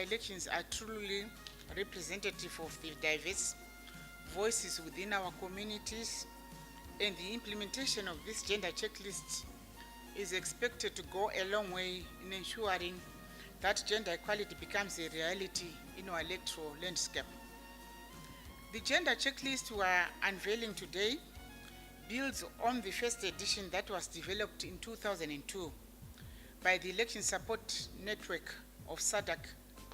elections are truly representative of the diverse voices within our communities, and the implementation of this gender checklist is expected to go a long way in ensuring that gender equality becomes a reality in our electoral landscape. The gender checklist we are unveiling today builds on the first edition that was developed in 2002 by the Election Support Network of SADC.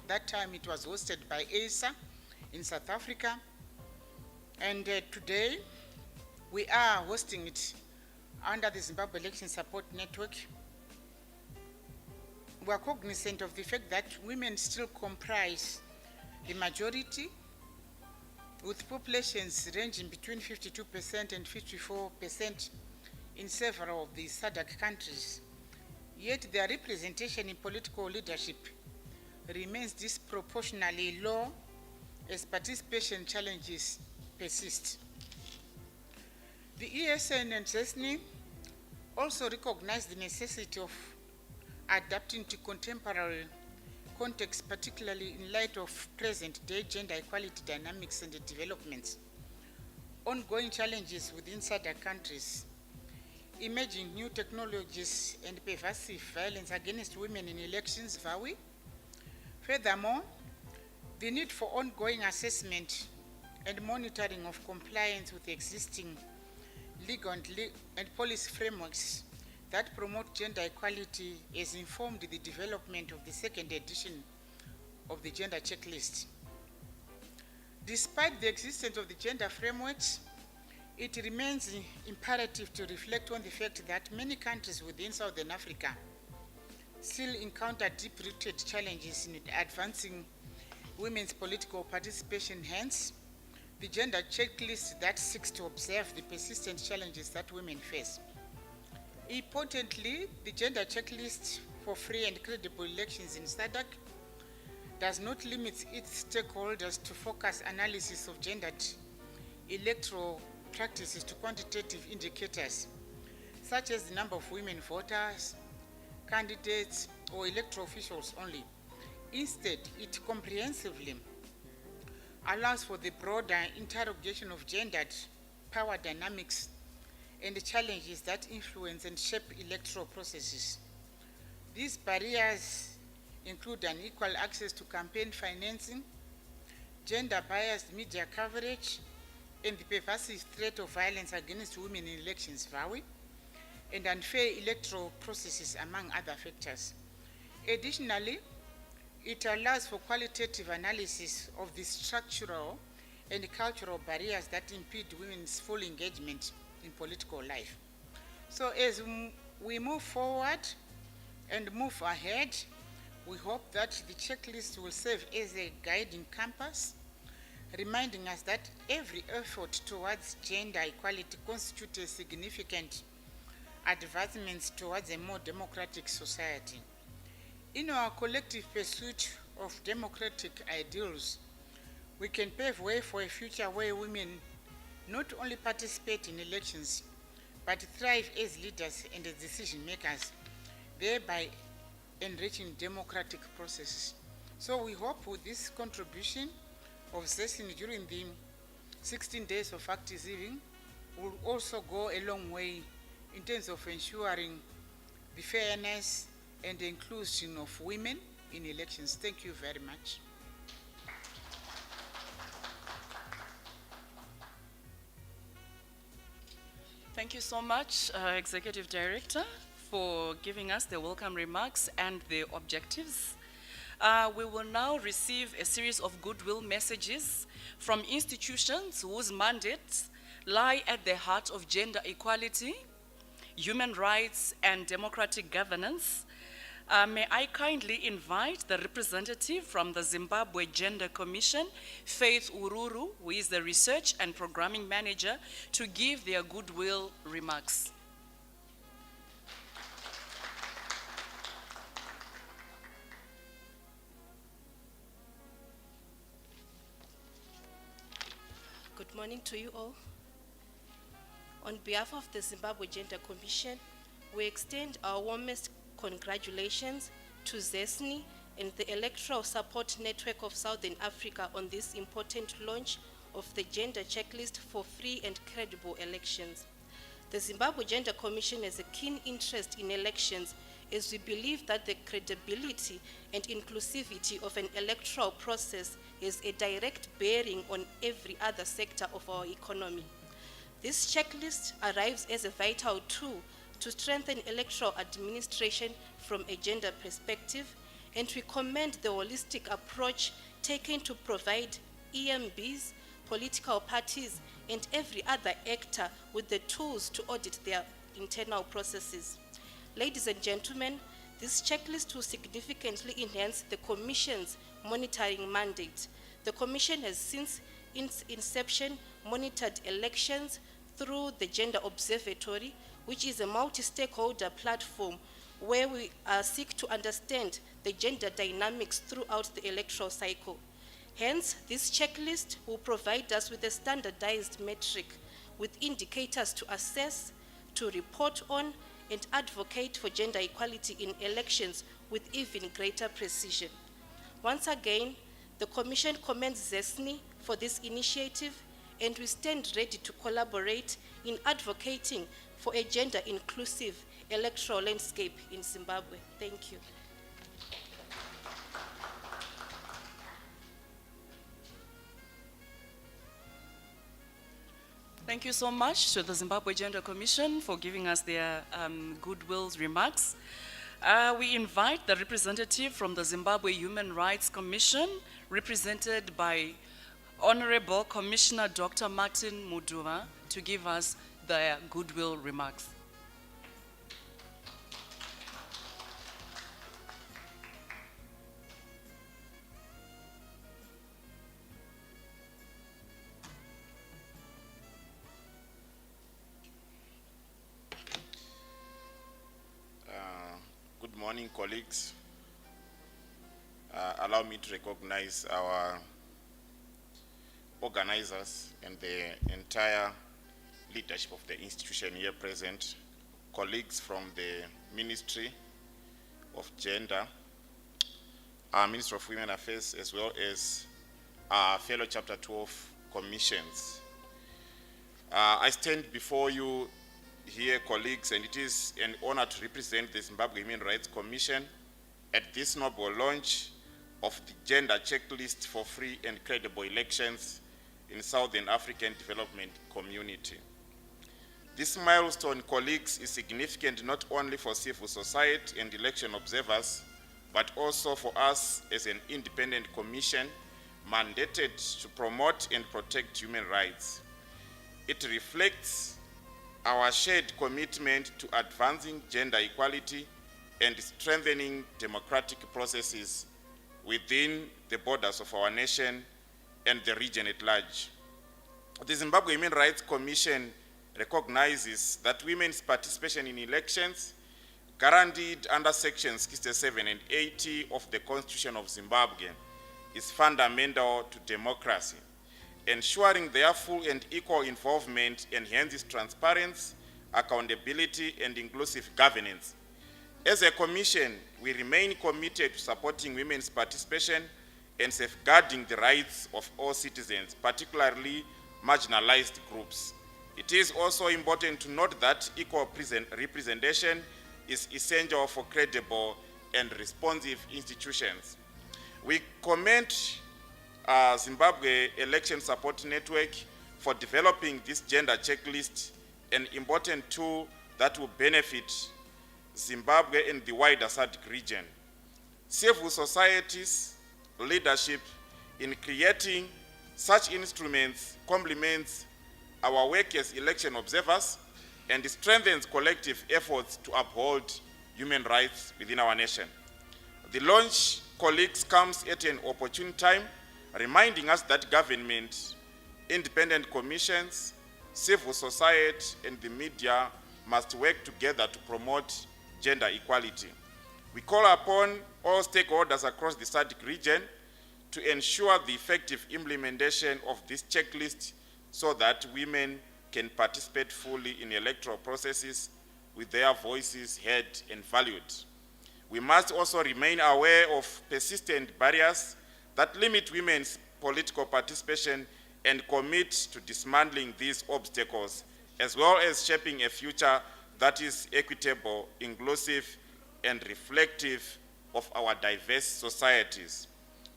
That time it was hosted by ASA in South Africa, and today we are hosting it under the Zimbabwe Election Support Network. We are cognizant of the fact that women still comprise the majority, with populations ranging between 52% and 54% in several of the SADC countries. Yet their representation in political leadership remains disproportionately low as participation challenges persist. The ESN and ZESNI also recognize the necessity of adapting to contemporary context, particularly in light of present-day gender equality dynamics and the developments, ongoing challenges within SADC countries, emerging new technologies, and pervasive violence against women in elections vary. Furthermore, the need for ongoing assessment and monitoring of compliance with existing legal and policy frameworks that promote gender equality has informed the development of the second edition of the gender checklist. Despite the existence of the gender frameworks, it remains imperative to reflect on the fact that many countries within Southern Africa still encounter deep-rooted challenges in advancing women's political participation. Hence, the gender checklist that seeks to observe the persistent challenges that women face. Importantly, the gender checklist for free and credible elections in SADC does not limit its stakeholders to focus analysis of gendered electoral practices to quantitative indicators, such as the number of women voters, candidates, or electoral officials only. Instead, it comprehensively allows for the broader interrogation of gendered power dynamics and the challenges that influence and shape electoral processes. These barriers include unequal access to campaign financing, gender-biased media coverage, and the pervasive threat of violence against women in elections vary, and unfair electoral processes, among other factors. Additionally, it allows for qualitative analysis of the structural and cultural barriers that impede women's full engagement in political life. So as we move forward and move ahead, we hope that the checklist will serve as a guiding compass, reminding us that every effort towards gender equality constitutes a significant advancement towards a more democratic society. In our collective pursuit of democratic ideals, we can pave way for a future where women not only participate in elections, but thrive as leaders and as decision makers, thereby enriching democratic processes. So we hope with this contribution of ZESN during the 16 days of activism will also go a long way in terms of ensuring the fairness and the inclusion of women in elections. Thank you very much. Thank you so much, Executive Director, for giving us the welcome remarks and the objectives. We will now receive a series of goodwill messages from institutions whose mandates lie at the heart of gender equality, human rights, and democratic governance. May I kindly invite the representative from the Zimbabwe Gender Commission, Faith Ururu, who is the Research and Programming Manager, to give their goodwill remarks. Good morning to you all. On behalf of the Zimbabwe Gender Commission, we extend our warmest congratulations to ZESNI and the Electoral Support Network of Southern Africa on this important launch of the Gender Checklist for Free and Credible Elections. The Zimbabwe Gender Commission has a keen interest in elections, as we believe that the credibility and inclusivity of an electoral process has a direct bearing on every other sector of our economy. This checklist arrives as a vital tool to strengthen electoral administration from a gender perspective, and we commend the holistic approach taken to provide EMBs, political parties, and every other actor with the tools to audit their internal processes. Ladies and gentlemen, this checklist will significantly enhance the Commission's monitoring mandate. The Commission has since its inception monitored elections through the Gender Observatory, which is a multi-stakeholder platform where we seek to understand the gender dynamics throughout the electoral cycle. Hence, this checklist will provide us with a standardized metric with indicators to assess, to report on, and advocate for gender equality in elections with even greater precision. Once again, the Commission commends ZESNI for this initiative, and we stand ready to collaborate in advocating for a gender-inclusive electoral landscape in Zimbabwe. Thank you. Thank you so much to the Zimbabwe Gender Commission for giving us their goodwill remarks. We invite the representative from the Zimbabwe Human Rights Commission, represented by Honorable Commissioner Dr. Martin Muduva, to give us their goodwill remarks. Good morning, colleagues. Allow me to recognize our organizers and the entire leadership of the institution here present, colleagues from the Ministry of Gender, our Ministry of Women Affairs, as well as our fellow Chapter 12 commissions. I stand before you here, colleagues, and it is an honor to represent the Zimbabwe Human Rights Commission at this noble launch of the Gender Checklist for Free and Credible Elections in Southern African Development Community. This milestone, colleagues, is significant not only for civil society and election observers, but also for us as an independent commission mandated to promote and protect human rights. It reflects our shared commitment to advancing gender equality and strengthening democratic processes within the borders of our nation and the region at large. The Zimbabwe Human Rights Commission recognizes that women's participation in elections, guaranteed under sections 67 and 80 of the Constitution of Zimbabwe, is fundamental to democracy. Ensuring their full and equal involvement enhances transparency, accountability, and inclusive governance. As a commission, we remain committed to supporting women's participation and safeguarding the rights of all citizens, particularly marginalized groups. It is also important to note that equal representation is essential for credible and responsive institutions. We commend Zimbabwe Election Support Network for developing this gender checklist, an important tool that will benefit Zimbabwe and the wider SADC region. Civil society's leadership in creating such instruments complements our work as election observers and strengthens collective efforts to uphold human rights within our nation. The launch, colleagues, comes at an opportune time, reminding us that government, independent commissions, civil society, and the media must work together to promote gender equality. We call upon all stakeholders across the SADC region to ensure the effective implementation of this checklist so that women can participate fully in electoral processes with their voices heard and valued. We must also remain aware of persistent barriers that limit women's political participation and commit to dismantling these obstacles, as well as shaping a future that is equitable, inclusive, and reflective of our diverse societies.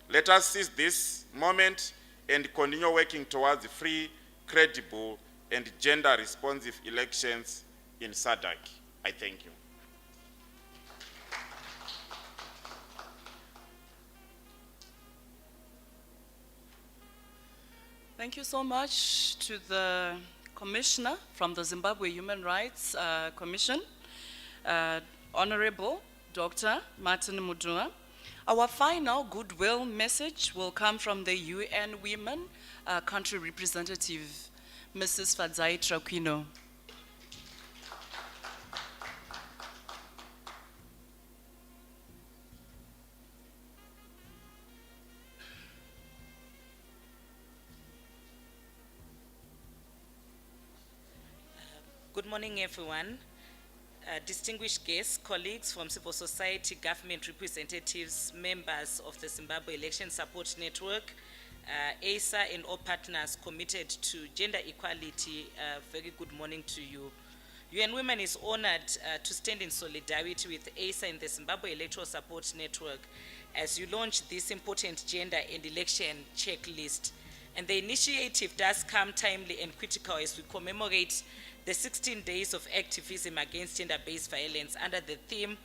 Let us seize this moment and continue working towards free, credible, and gender-responsive elections in SADC. I thank you. Thank you so much to the Commissioner from the Zimbabwe Human Rights Commission, Honorable Dr. Martin Mudua. Our final goodwill message will come from the UN Women Country Representative, Mrs. Fadzai Traquino. Good morning, everyone. Distinguished guests, colleagues from civil society, government representatives, members of the Zimbabwe Election Support Network, ASA and all partners committed to gender equality, very good morning to you. UN Women is honored to stand in solidarity with ASA and the Zimbabwe Electoral Support Network as you launch this important gender and election checklist. And the initiative does come timely and critical as we commemorate the 16 days of activism against gender-based violence under the theme,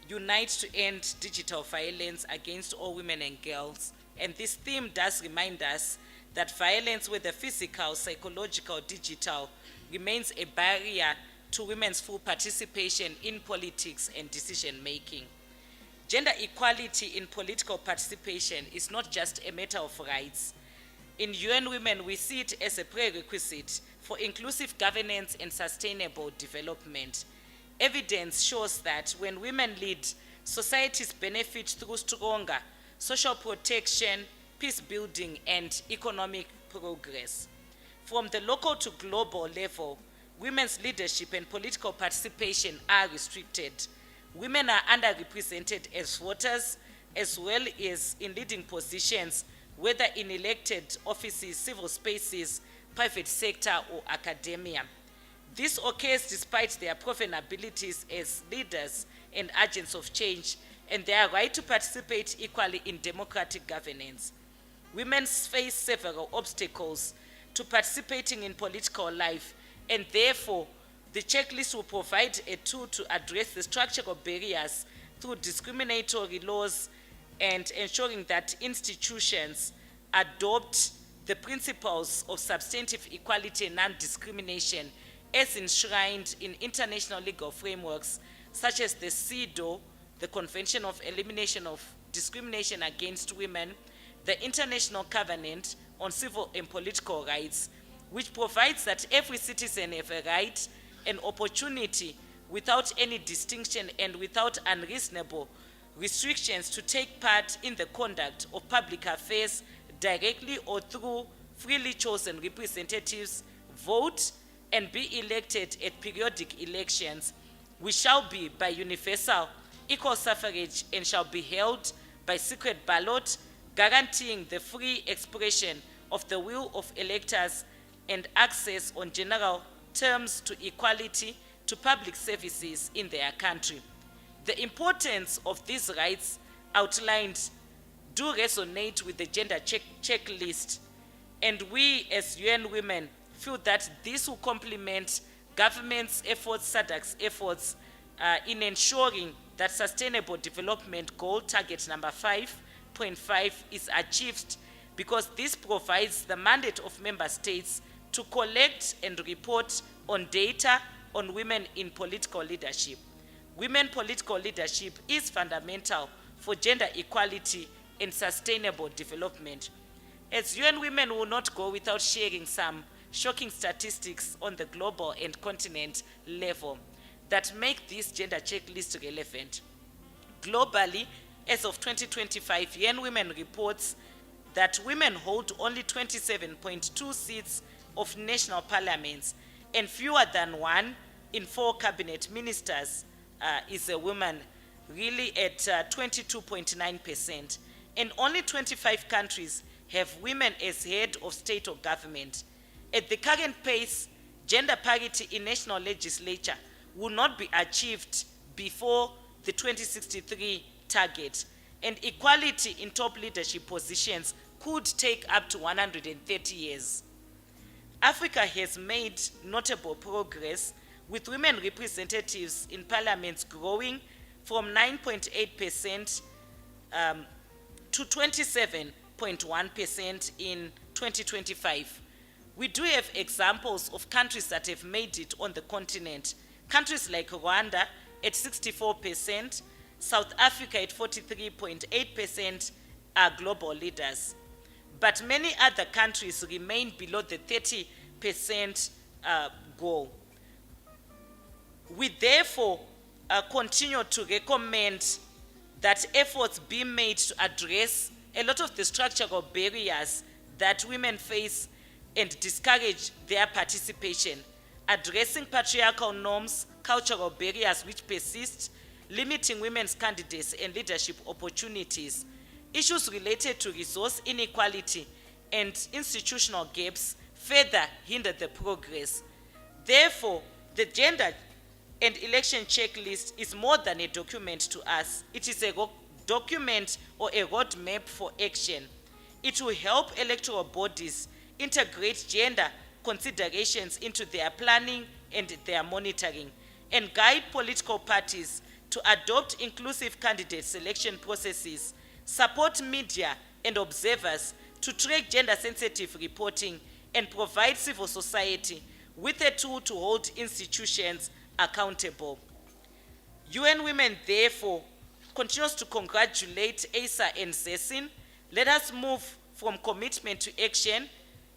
Unite to End Digital Violence Against All Women and Girls. And this theme does remind us that violence, whether physical, psychological, digital, remains a barrier to women's full participation in politics and decision-making. Gender equality in political participation is not just a matter of rights. In UN Women, we see it as a prerequisite for inclusive governance and sustainable development. Evidence shows that when women lead, societies benefit through stronger social protection, peace building, and economic progress. From the local to global level, women's leadership and political participation are restricted. Women are underrepresented as voters, as well as in leading positions, whether in elected offices, civil spaces, private sector, or academia. This occurs despite their proven abilities as leaders and agents of change and their right to participate equally in democratic governance. Women face several obstacles to participating in political life, and therefore, the checklist will provide a tool to address the structural barriers through discriminatory laws and ensuring that institutions adopt the principles of substantive equality and non-discrimination as enshrined in international legal frameworks such as the CEDAW, the Convention of Elimination of Discrimination Against Women, the International Covenant on Civil and Political Rights, which provides that every citizen has a right and opportunity without any distinction and without unreasonable restrictions to take part in the conduct of public affairs directly or through freely chosen representatives, vote, and be elected at periodic elections, which shall be by universal equal suffrage and shall be held by secret ballot, guaranteeing the free expression of the will of electors and access on general terms to equality to public services in their country. The importance of these rights outlined do resonate with the gender checklist, and we as UN Women feel that this will complement government's efforts, SADC's efforts in ensuring that Sustainable Development Goal Target number 5.5 is achieved, because this provides the mandate of member states to collect and report on data on women in political leadership. Women political leadership is fundamental for gender equality and sustainable development. As UN Women will not go without sharing some shocking statistics on the global and continent level that make this gender checklist relevant. Globally, as of 2025, UN Women reports that women hold only 27.2 seats of national parliaments, and fewer than 1 in 4 cabinet ministers is a woman. really at 22.9%. And only 25 countries have women as head of state or government. At the current pace, gender parity in national legislature will not be achieved before the 2063 target, and equality in top leadership positions could take up to 130 years. Africa has made notable progress, with women representatives in parliaments growing from 9.8% to 27.1% in 2025. We do have examples of countries that have made it on the continent. Countries like Rwanda at 64%, South Africa at 43.8% are global leaders. But many other countries remain below the 30% goal. We therefore continue to recommend that efforts be made to address a lot of the structural barriers that women face and discourage their participation, addressing patriarchal norms, cultural barriers which persist, limiting women's candidates and leadership opportunities, issues related to resource inequality and institutional gaps further hinder the progress. Therefore, the gender and election checklist is more than a document to us. It is a document or a roadmap for action. It will help electoral bodies integrate gender considerations into their planning and their monitoring, and guide political parties to adopt inclusive candidate selection processes, support media and observers to track gender-sensitive reporting, and provide civil society with a tool to hold institutions accountable. UN Women, therefore, continues to congratulate ASA and ZESIN. Let us move from commitment to action,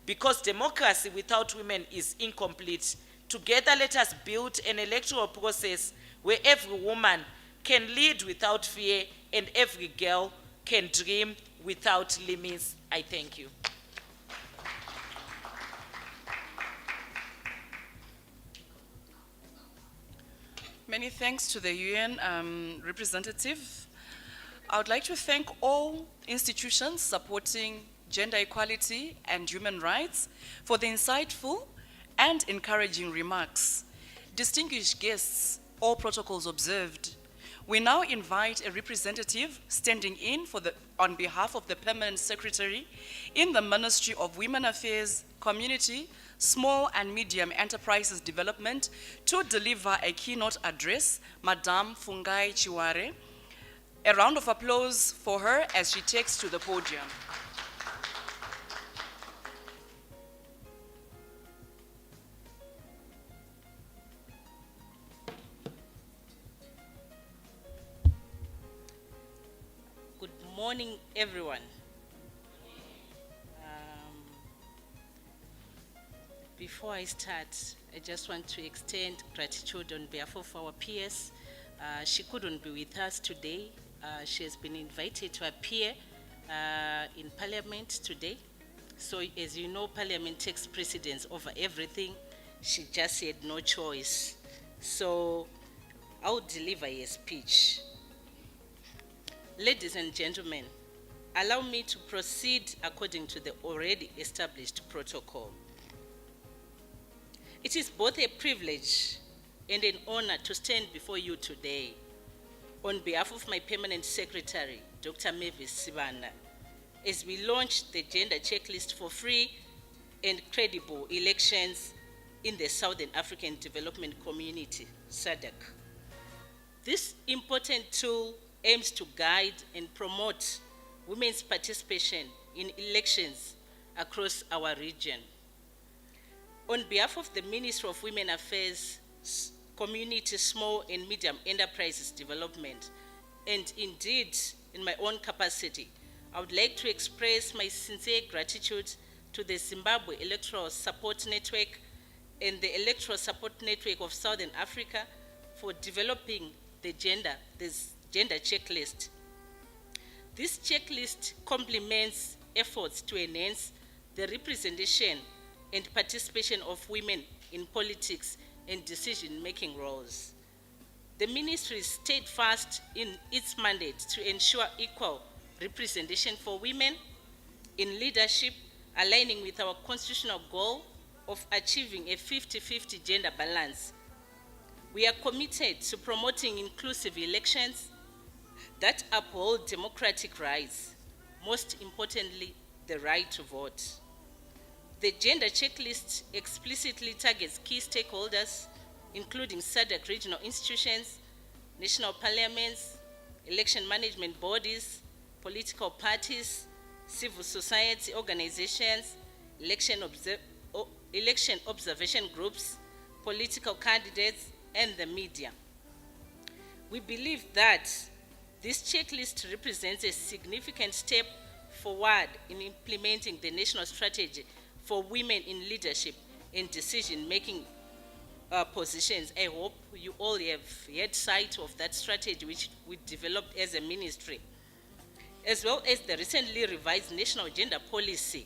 because democracy without women is incomplete. Together, let us build an electoral process where every woman can lead without fear and every girl can dream without limits. I thank you. Many thanks to the UN representative. I would like to thank all institutions supporting gender equality and human rights for the insightful and encouraging remarks. Distinguished guests, all protocols observed. We now invite a representative standing in on behalf of the Permanent Secretary in the Ministry of Women Affairs, Community, Small and Medium Enterprises Development to deliver a keynote address, Madame Fungai Chiware. A round of applause for her as she takes to the podium. Good morning, everyone. Before I start, I just want to extend gratitude on behalf of our peers. She couldn't be with us today. She has been invited to appear in Parliament today. So as you know, Parliament takes precedence over everything. She just had no choice. So I'll deliver a speech. Ladies and gentlemen, allow me to proceed according to the already established protocol. It is both a privilege and an honor to stand before you today on behalf of my Permanent Secretary, Dr. Mavis Sibana, as we launch the gender checklist for free and credible elections in the Southern African Development Community, SADC. This important tool aims to guide and promote women's participation in elections across our region. On behalf of the Ministry of Women Affairs, Community, Small and Medium Enterprises Development, and indeed in my own capacity, I would like to express my sincere gratitude to the Zimbabwe Electoral Support Network and the Electoral Support Network of Southern Africa for developing the gender checklist. This checklist complements efforts to enhance the representation and participation of women in politics and decision-making roles. The ministry is steadfast in its mandate to ensure equal representation for women in leadership, aligning with our constitutional goal of achieving a 50-50 gender balance. We are committed to promoting inclusive elections that uphold democratic rights, most importantly, the right to vote. The gender checklist explicitly targets key stakeholders, including SADC regional institutions, national parliaments, election management bodies, political parties, civil society organizations, election observation groups, political candidates, and the media. We believe that this checklist represents a significant step forward in implementing the national strategy for women in leadership and decision-making positions. I hope you all have had sight of that strategy which we developed as a ministry, as well as the recently revised national gender policy,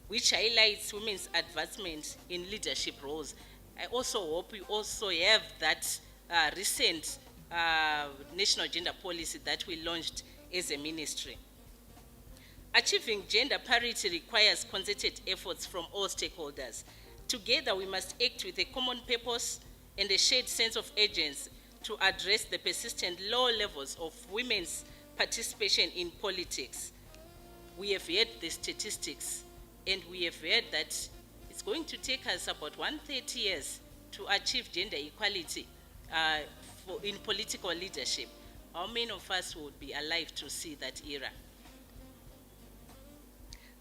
which highlights women's advancement in leadership roles. I also hope you also have that recent national gender policy that we launched as a ministry. Achieving gender parity requires concerted efforts from all stakeholders. Together, we must act with a common purpose and a shared sense of urgency to address the persistent low levels of women's participation in politics. We have heard the statistics, and we have heard that it's going to take us about 130 years to achieve gender equality in political leadership. How many of us would be alive to see that era?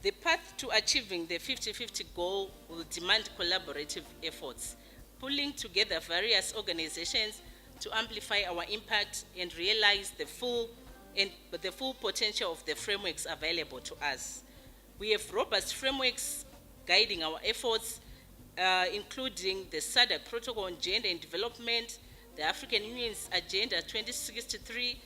The path to achieving the 50-50 goal will demand collaborative efforts, pulling together various organizations to amplify our impact and realize the full potential of the frameworks available to us. We have robust frameworks guiding our efforts, including the SADC Protocol on Gender and Development, the African Union's Agenda 2063,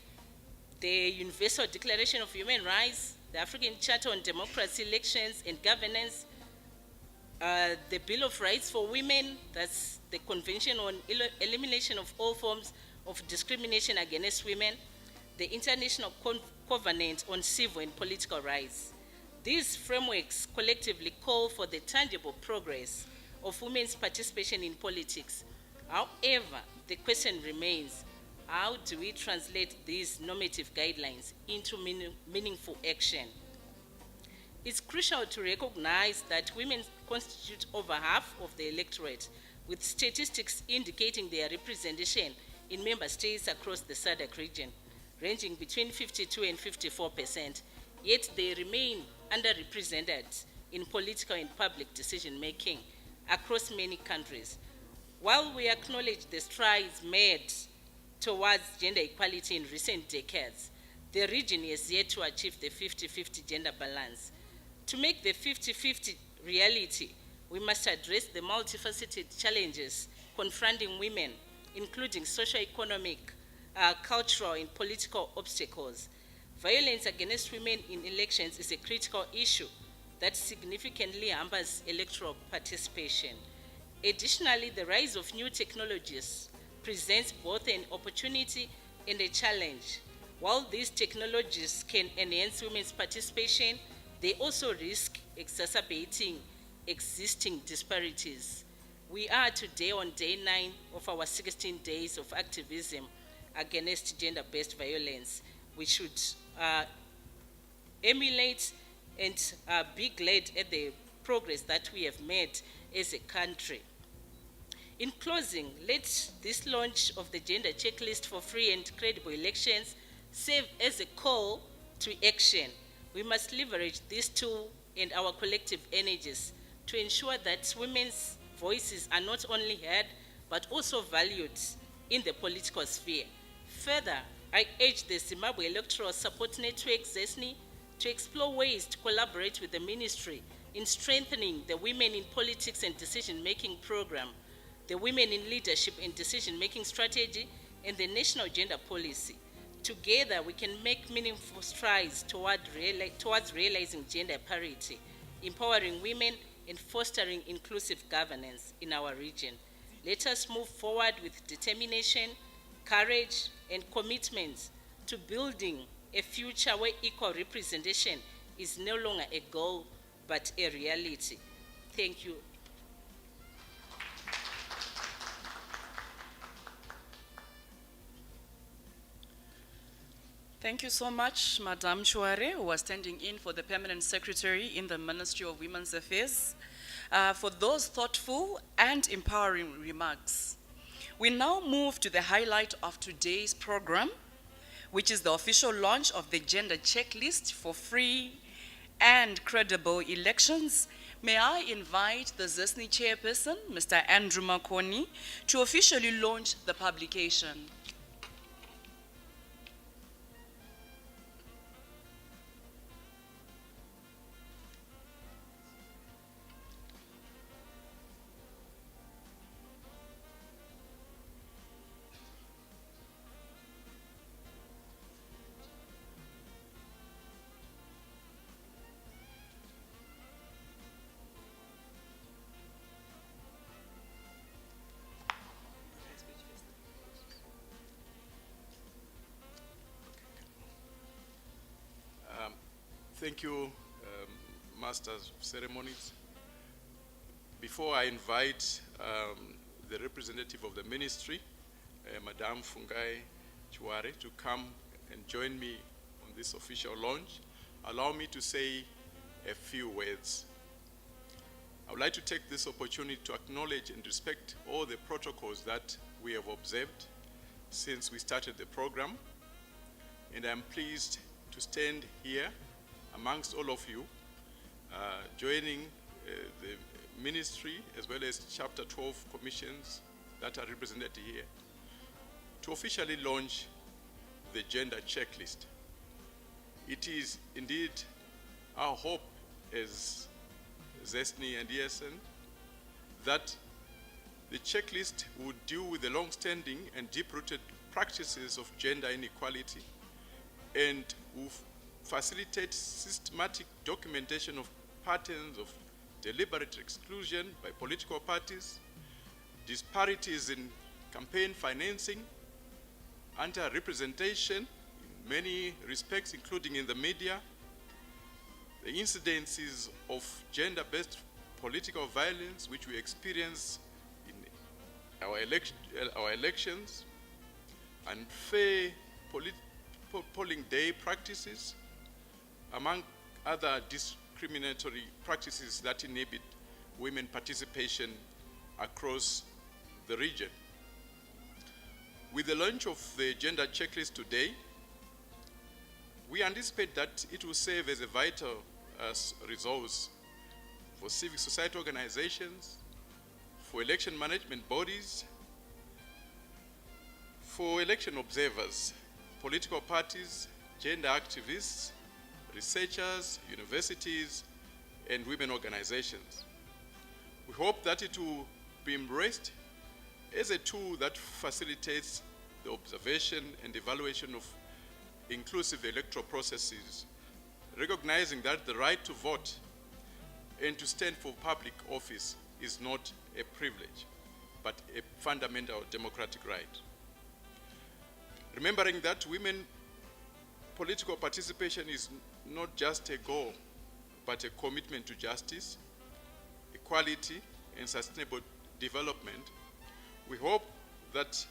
the Universal Declaration of Human Rights, the African Charter on Democracy, Elections and Governance, the Bill of Rights for Women, that's the Convention on Elimination of All Forms of Discrimination Against Women, the International Covenant on Civil and Political Rights. These frameworks collectively call for the tangible progress of women's participation in politics. However, the question remains, how do we translate these normative guidelines into meaningful action? It's crucial to recognize that women constitute over half of the electorate, with statistics indicating their representation in member states across the SADC region, ranging between 52 and 54%, yet they remain underrepresented in political and public decision-making across many countries. While we acknowledge the strides made towards gender equality in recent decades, the region has yet to achieve the 50-50 gender balance. To make the 50-50 reality, we must address the multifaceted challenges confronting women, including socio-economic, cultural, and political obstacles. Violence against women in elections is a critical issue that significantly hampers electoral participation. Additionally, the rise of new technologies presents both an opportunity and a challenge. While these technologies can enhance women's participation, they also risk exacerbating existing disparities. We are today on day 9 of our 16 days of activism against gender-based violence. We should emulate and be glad at the progress that we have made as a country. In closing, let this launch of the gender checklist for free and credible elections serve as a call to action. We must leverage this tool and our collective energies to ensure that women's voices are not only heard, but also valued in the political sphere. Further, I urge the Zimbabwe Electoral Support Network, ZESNI, to explore ways to collaborate with the ministry in strengthening the Women in Politics and Decision-Making program, the Women in Leadership and Decision-Making strategy, and the National Gender Policy. Together, we can make meaningful strides towards realizing gender parity, empowering women, and fostering inclusive governance in our region. Let us move forward with determination, courage, and commitment to building a future where equal representation is no longer a goal, but a reality. Thank you. Thank you so much, Madame Chouare, who was standing in for the Permanent Secretary in the Ministry of Women's Affairs, for those thoughtful and empowering remarks. We now move to the highlight of today's program, which is the official launch of the gender checklist for free and credible elections. May I invite the ZESNI chairperson, Mr. Andrew Makoni, to officially launch the publication. Thank you, Masters of Ceremonies. Before I invite the representative of the ministry, Madame Fungai Chouare, to come and join me on this official launch, allow me to say a few words. I would like to take this opportunity to acknowledge and respect all the protocols that we have observed since we started the program, and I'm pleased to stand here amongst all of you, joining the ministry as well as Chapter 12 commissions that are represented here, to officially launch the gender checklist. It is indeed our hope as ZESNI and ESN that the checklist would deal with the long-standing and deep-rooted practices of gender inequality and will facilitate systematic documentation of patterns of deliberate exclusion by political parties, disparities in campaign financing, anti-representation in many respects, including in the media, the incidences of gender-based political violence which we experience in our elections, unfair polling day practices, among other discriminatory practices that inhibit women participation across the region. With the launch of the gender checklist today, we anticipate that it will serve as a vital resource for civic society organizations, for election management bodies, for election observers, political parties, gender activists, researchers, universities, and women organizations. We hope that it will be embraced as a tool that facilitates the observation and evaluation of inclusive electoral processes, recognizing that the right to vote and to stand for public office is not a privilege, but a fundamental democratic right. Remembering that women political participation is not just a goal, but a commitment to justice, equality, and sustainable development, we hope that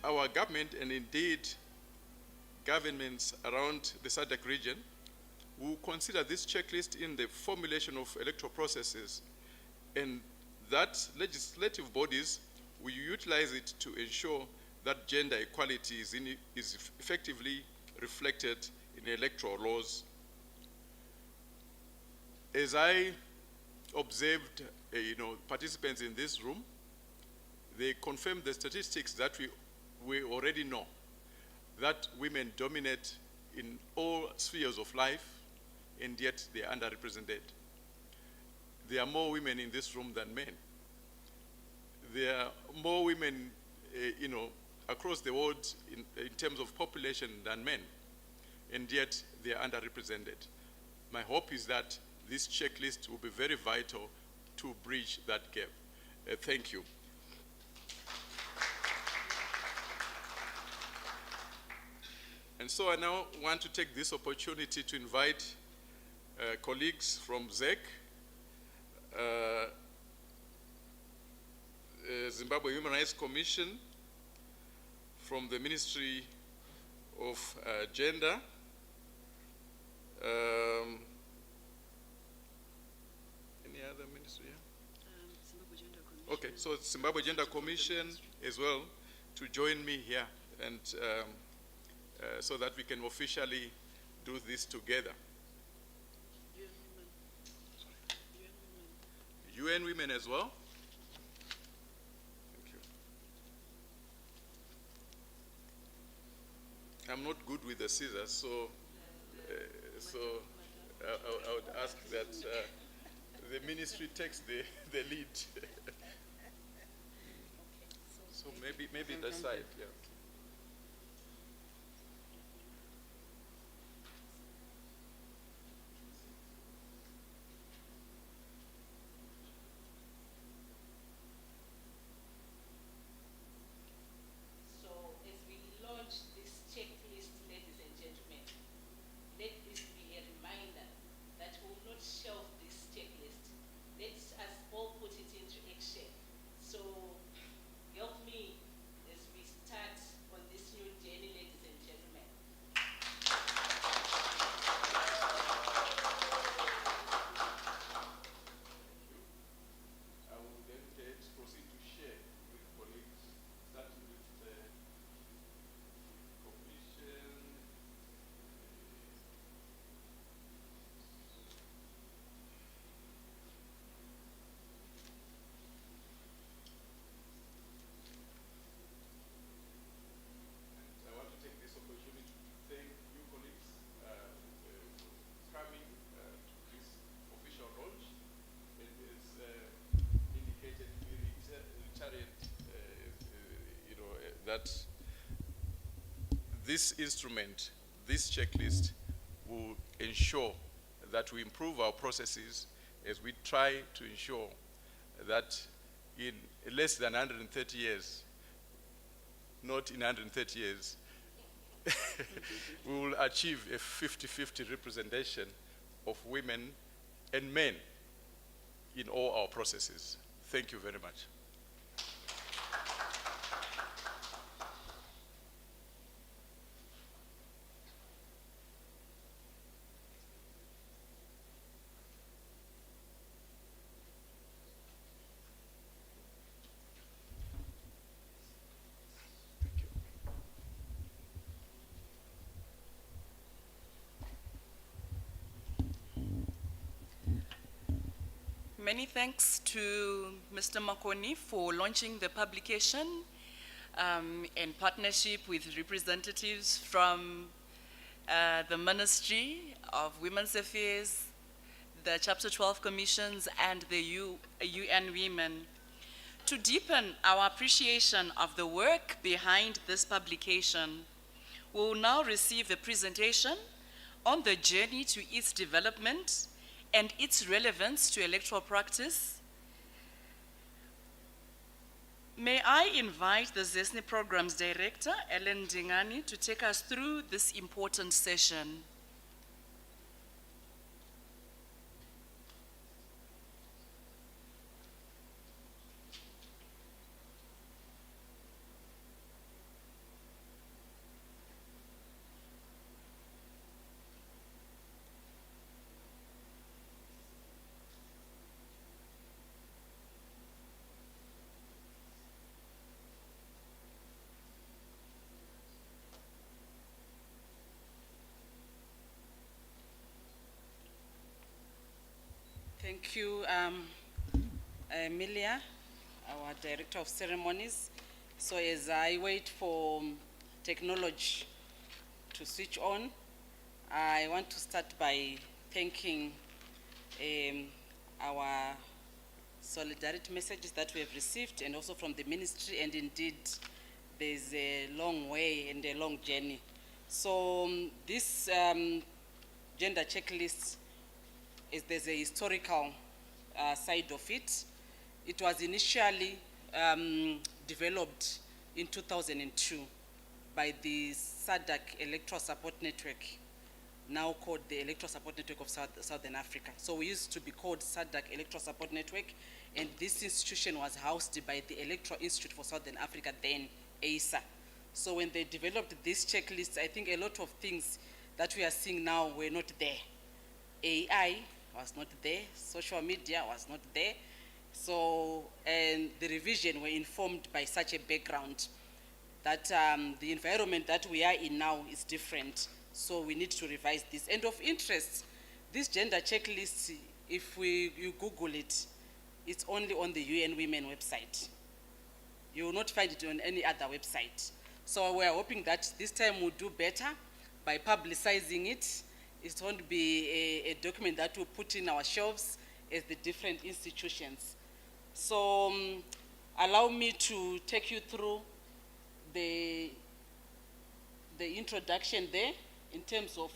our government, and indeed governments around the SADC region, will consider this checklist in the formulation of electoral processes, and that legislative bodies will utilize it to ensure that gender equality is effectively reflected in electoral laws. As I observed, participants in this room, they confirmed the statistics that we already know, that women dominate in all spheres of life, and yet they are underrepresented. There are more women in this room than men. There are more women, across the world in terms of population than men, and yet they are underrepresented. My hope is that this checklist will be very vital to bridge that gap. Thank you. And so I now want to take this opportunity to invite colleagues from ZEC, Zimbabwe Human Rights Commission, from the Ministry of Gender, any other ministry? Okay, so Zimbabwe Gender Commission as well to join me here, and so that we can officially do this together. UN Women as well. Thank you. I'm not good with the scissors, so I would ask that the ministry takes the lead. So maybe that side, yeah. So as we launch this checklist, ladies and gentlemen, let this be a reminder that we will not shelve this checklist. Let us all put it into action. So help me as we start on this new journey, ladies and gentlemen. I will then proceed to share with colleagues, starting with the commission. And I want to take this opportunity to thank you colleagues for coming to this official launch. It is indicated, we reiterate, that this instrument, this checklist, will ensure that we improve our processes as we try to ensure that in less than 130 years, not in 130 years, we will achieve a 50-50 representation of women and men in all our processes. Thank you very much. Many thanks to Mr. Makoni for launching the publication in partnership with representatives from the Ministry of Women's Affairs, the Chapter 12 Commissions, and the UN Women. To deepen our appreciation of the work behind this publication, we will now receive a presentation on the journey to its development and its relevance to electoral practice. May I invite the ZESNI Programs Director, Ellen Dingani, to take us through this important session. Thank you, Emilia, our Director of Ceremonies. So as I wait for technology to switch on, I want to start by thanking our solidarity messages that we have received, and also from the ministry, and indeed there's a long way and a long journey. So this gender checklist, there's a historical side of it. It was initially developed in 2002 by the SADC Electoral Support Network, now called the Electoral Support Network of Southern Africa. So we used to be called SADC Electoral Support Network, and this institution was housed by the Electoral Institute for Southern Africa, then ASA. So when they developed this checklist, I think a lot of things that we are seeing now were not there. AI was not there, social media was not there. So, and the revision were informed by such a background that the environment that we are in now is different. So we need to revise this. And of interest, this gender checklist, if you Google it, it's only on the UN Women website. You will not find it on any other website. So we are hoping that this time we'll do better by publicizing it. It won't be a document that we'll put in our shelves as the different institutions. So allow me to take you through the introduction there in terms of,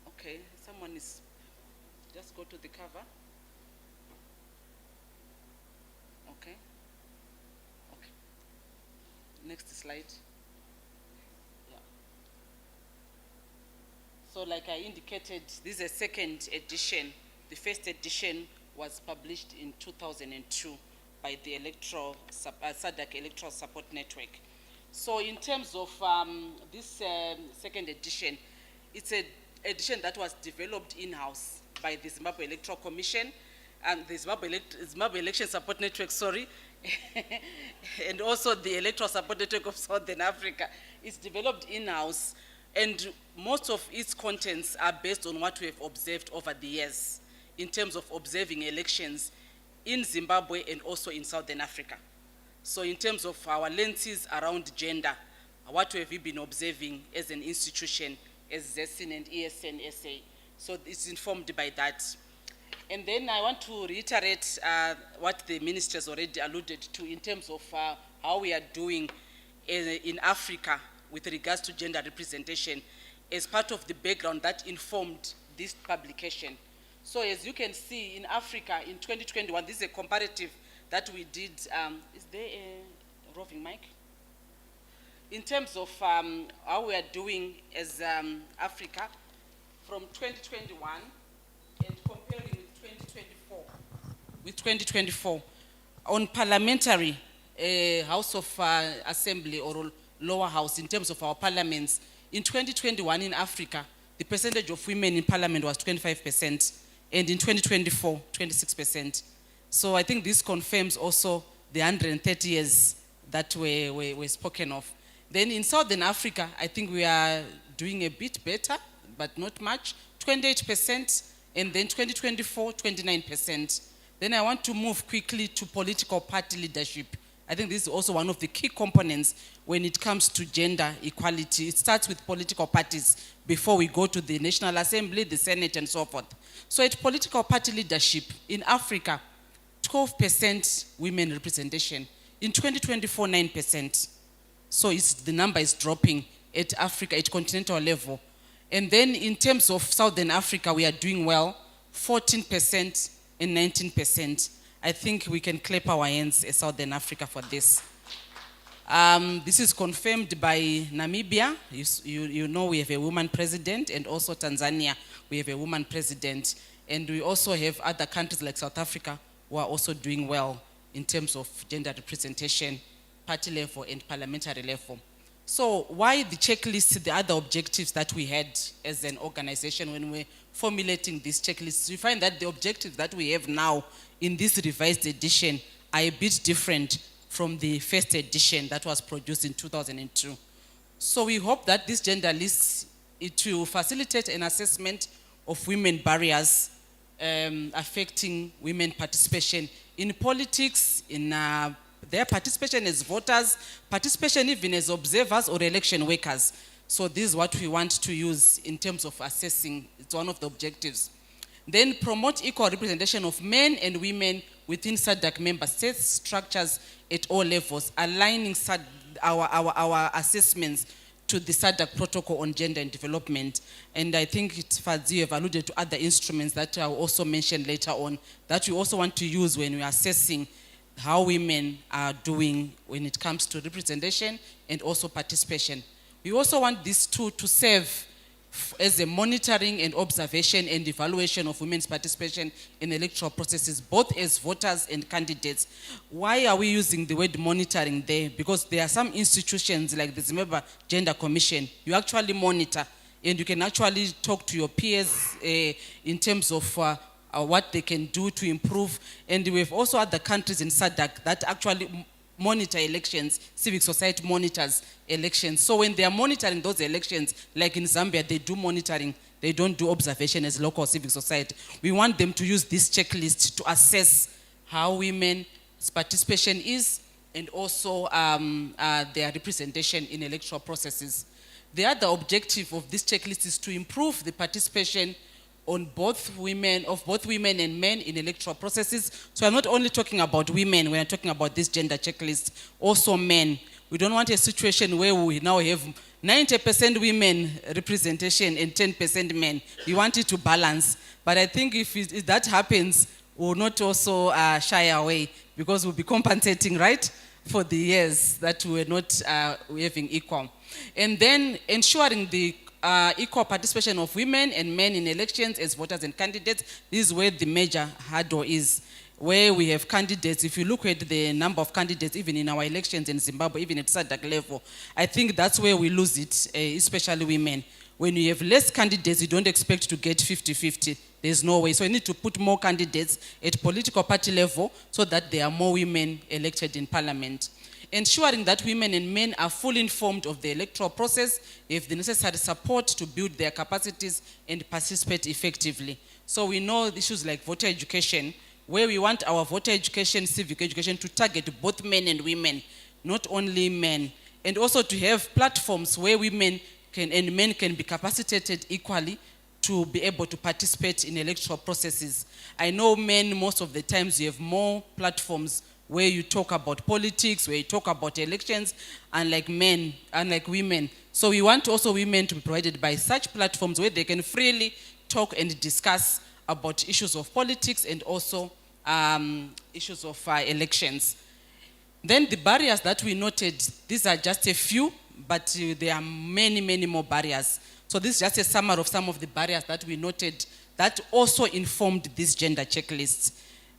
okay, someone is, just go to the cover. Okay. Okay. Next slide. Yeah. So like I indicated, this is a second edition. The first edition was published in 2002 by the SADC Electoral Support Network. So in terms of this second edition, it's an edition that was developed in-house by the Zimbabwe Electoral Commission and the Zimbabwe Election Support Network, sorry, and also the Electoral Support Network of Southern Africa. It's developed in-house, and most of its contents are based on what we have observed over the years in terms of observing elections in Zimbabwe and also in Southern Africa. So in terms of our lenses around gender, what have we been observing as an institution, as ZESIN and ESN SA? So it's informed by that. And then I want to reiterate what the minister has already alluded to in terms of how we are doing in Africa with regards to gender representation as part of the background that informed this publication. So as you can see, in Africa in 2021, this is a comparative that we did. Is there a roving mic? In terms of how we are doing as Africa from 2021 and comparing with 2024. With 2024, on parliamentary House of Assembly or lower house in terms of our parliaments, in 2021 in Africa, the percentage of women in parliament was 25%. And in 2024, 26%. So I think this confirms also the 130 years that were spoken of. Then in Southern Africa, I think we are doing a bit better, but not much, 28%, and then 2024, 29%. Then I want to move quickly to political party leadership. I think this is also one of the key components when it comes to gender equality. It starts with political parties before we go to the National Assembly, the Senate, and so forth. So at political party leadership in Africa, 12% women representation. In 2024, 9%. So the number is dropping at Africa, at continental level. And then in terms of Southern Africa, we are doing well, 14% and 19%. I think we can clap our hands as Southern Africa for this. This is confirmed by Namibia. You know we have a woman president, and also Tanzania, we have a woman president. And we also have other countries like South Africa who are also doing well in terms of gender representation, party level and parliamentary level. So why the checklist, the other objectives that we had as an organization when we're formulating these checklists? We find that the objectives that we have now in this revised edition are a bit different from the first edition that was produced in 2002. So we hope that this gender list, it will facilitate an assessment of women barriers affecting women participation in politics, in their participation as voters, participation even as observers or election workers. So this is what we want to use in terms of assessing. It's one of the objectives. Then promote equal representation of men and women within SADC member states structures at all levels, aligning our assessments to the SADC protocol on gender and development. And I think Fadzi have alluded to other instruments that I will also mention later on that we also want to use when we are assessing how women are doing when it comes to representation and also participation. We also want this tool to serve as a monitoring and observation and evaluation of women's participation in electoral processes, both as voters and candidates. Why are we using the word monitoring there? Because there are some institutions like the Zimbabwe Gender Commission, you actually monitor and you can actually talk to your peers in terms of what they can do to improve. And we have also other countries in SADC that actually monitor elections, civic society monitors elections. So when they are monitoring those elections, like in Zambia, they do monitoring, they don't do observation as local civic society. We want them to use this checklist to assess how women's participation is and also their representation in electoral processes. The other objective of this checklist is to improve the participation on both women and men in electoral processes. So I'm not only talking about women when I'm talking about this gender checklist, also men. We don't want a situation where we now have 90% women representation and 10% men. We want it to balance. But I think if that happens, we'll not also shy away because we'll be compensating, right, for the years that we're not having equal. And then ensuring the equal participation of women and men in elections as voters and candidates. This is where the major hurdle is, where we have candidates. If you look at the number of candidates, even in our elections in Zimbabwe, even at SADC level, I think that's where we lose it, especially women. When you have less candidates, you don't expect to get 50-50. There's no way. So you need to put more candidates at political party level so that there are more women elected in parliament. Ensuring that women and men are fully informed of the electoral process, have the necessary support to build their capacities and participate effectively. So we know issues like voter education, where we want our voter education, civic education to target both men and women, not only men. And also to have platforms where women and men can be capacitated equally to be able to participate in electoral processes. I know men, most of the times you have more platforms where you talk about politics, where you talk about elections, unlike men, unlike women. So we want also women to be provided by such platforms where they can freely talk and discuss about issues of politics and also issues of elections. Then the barriers that we noted, these are just a few, but there are many, many more barriers. So this is just a summary of some of the barriers that we noted that also informed this gender checklists,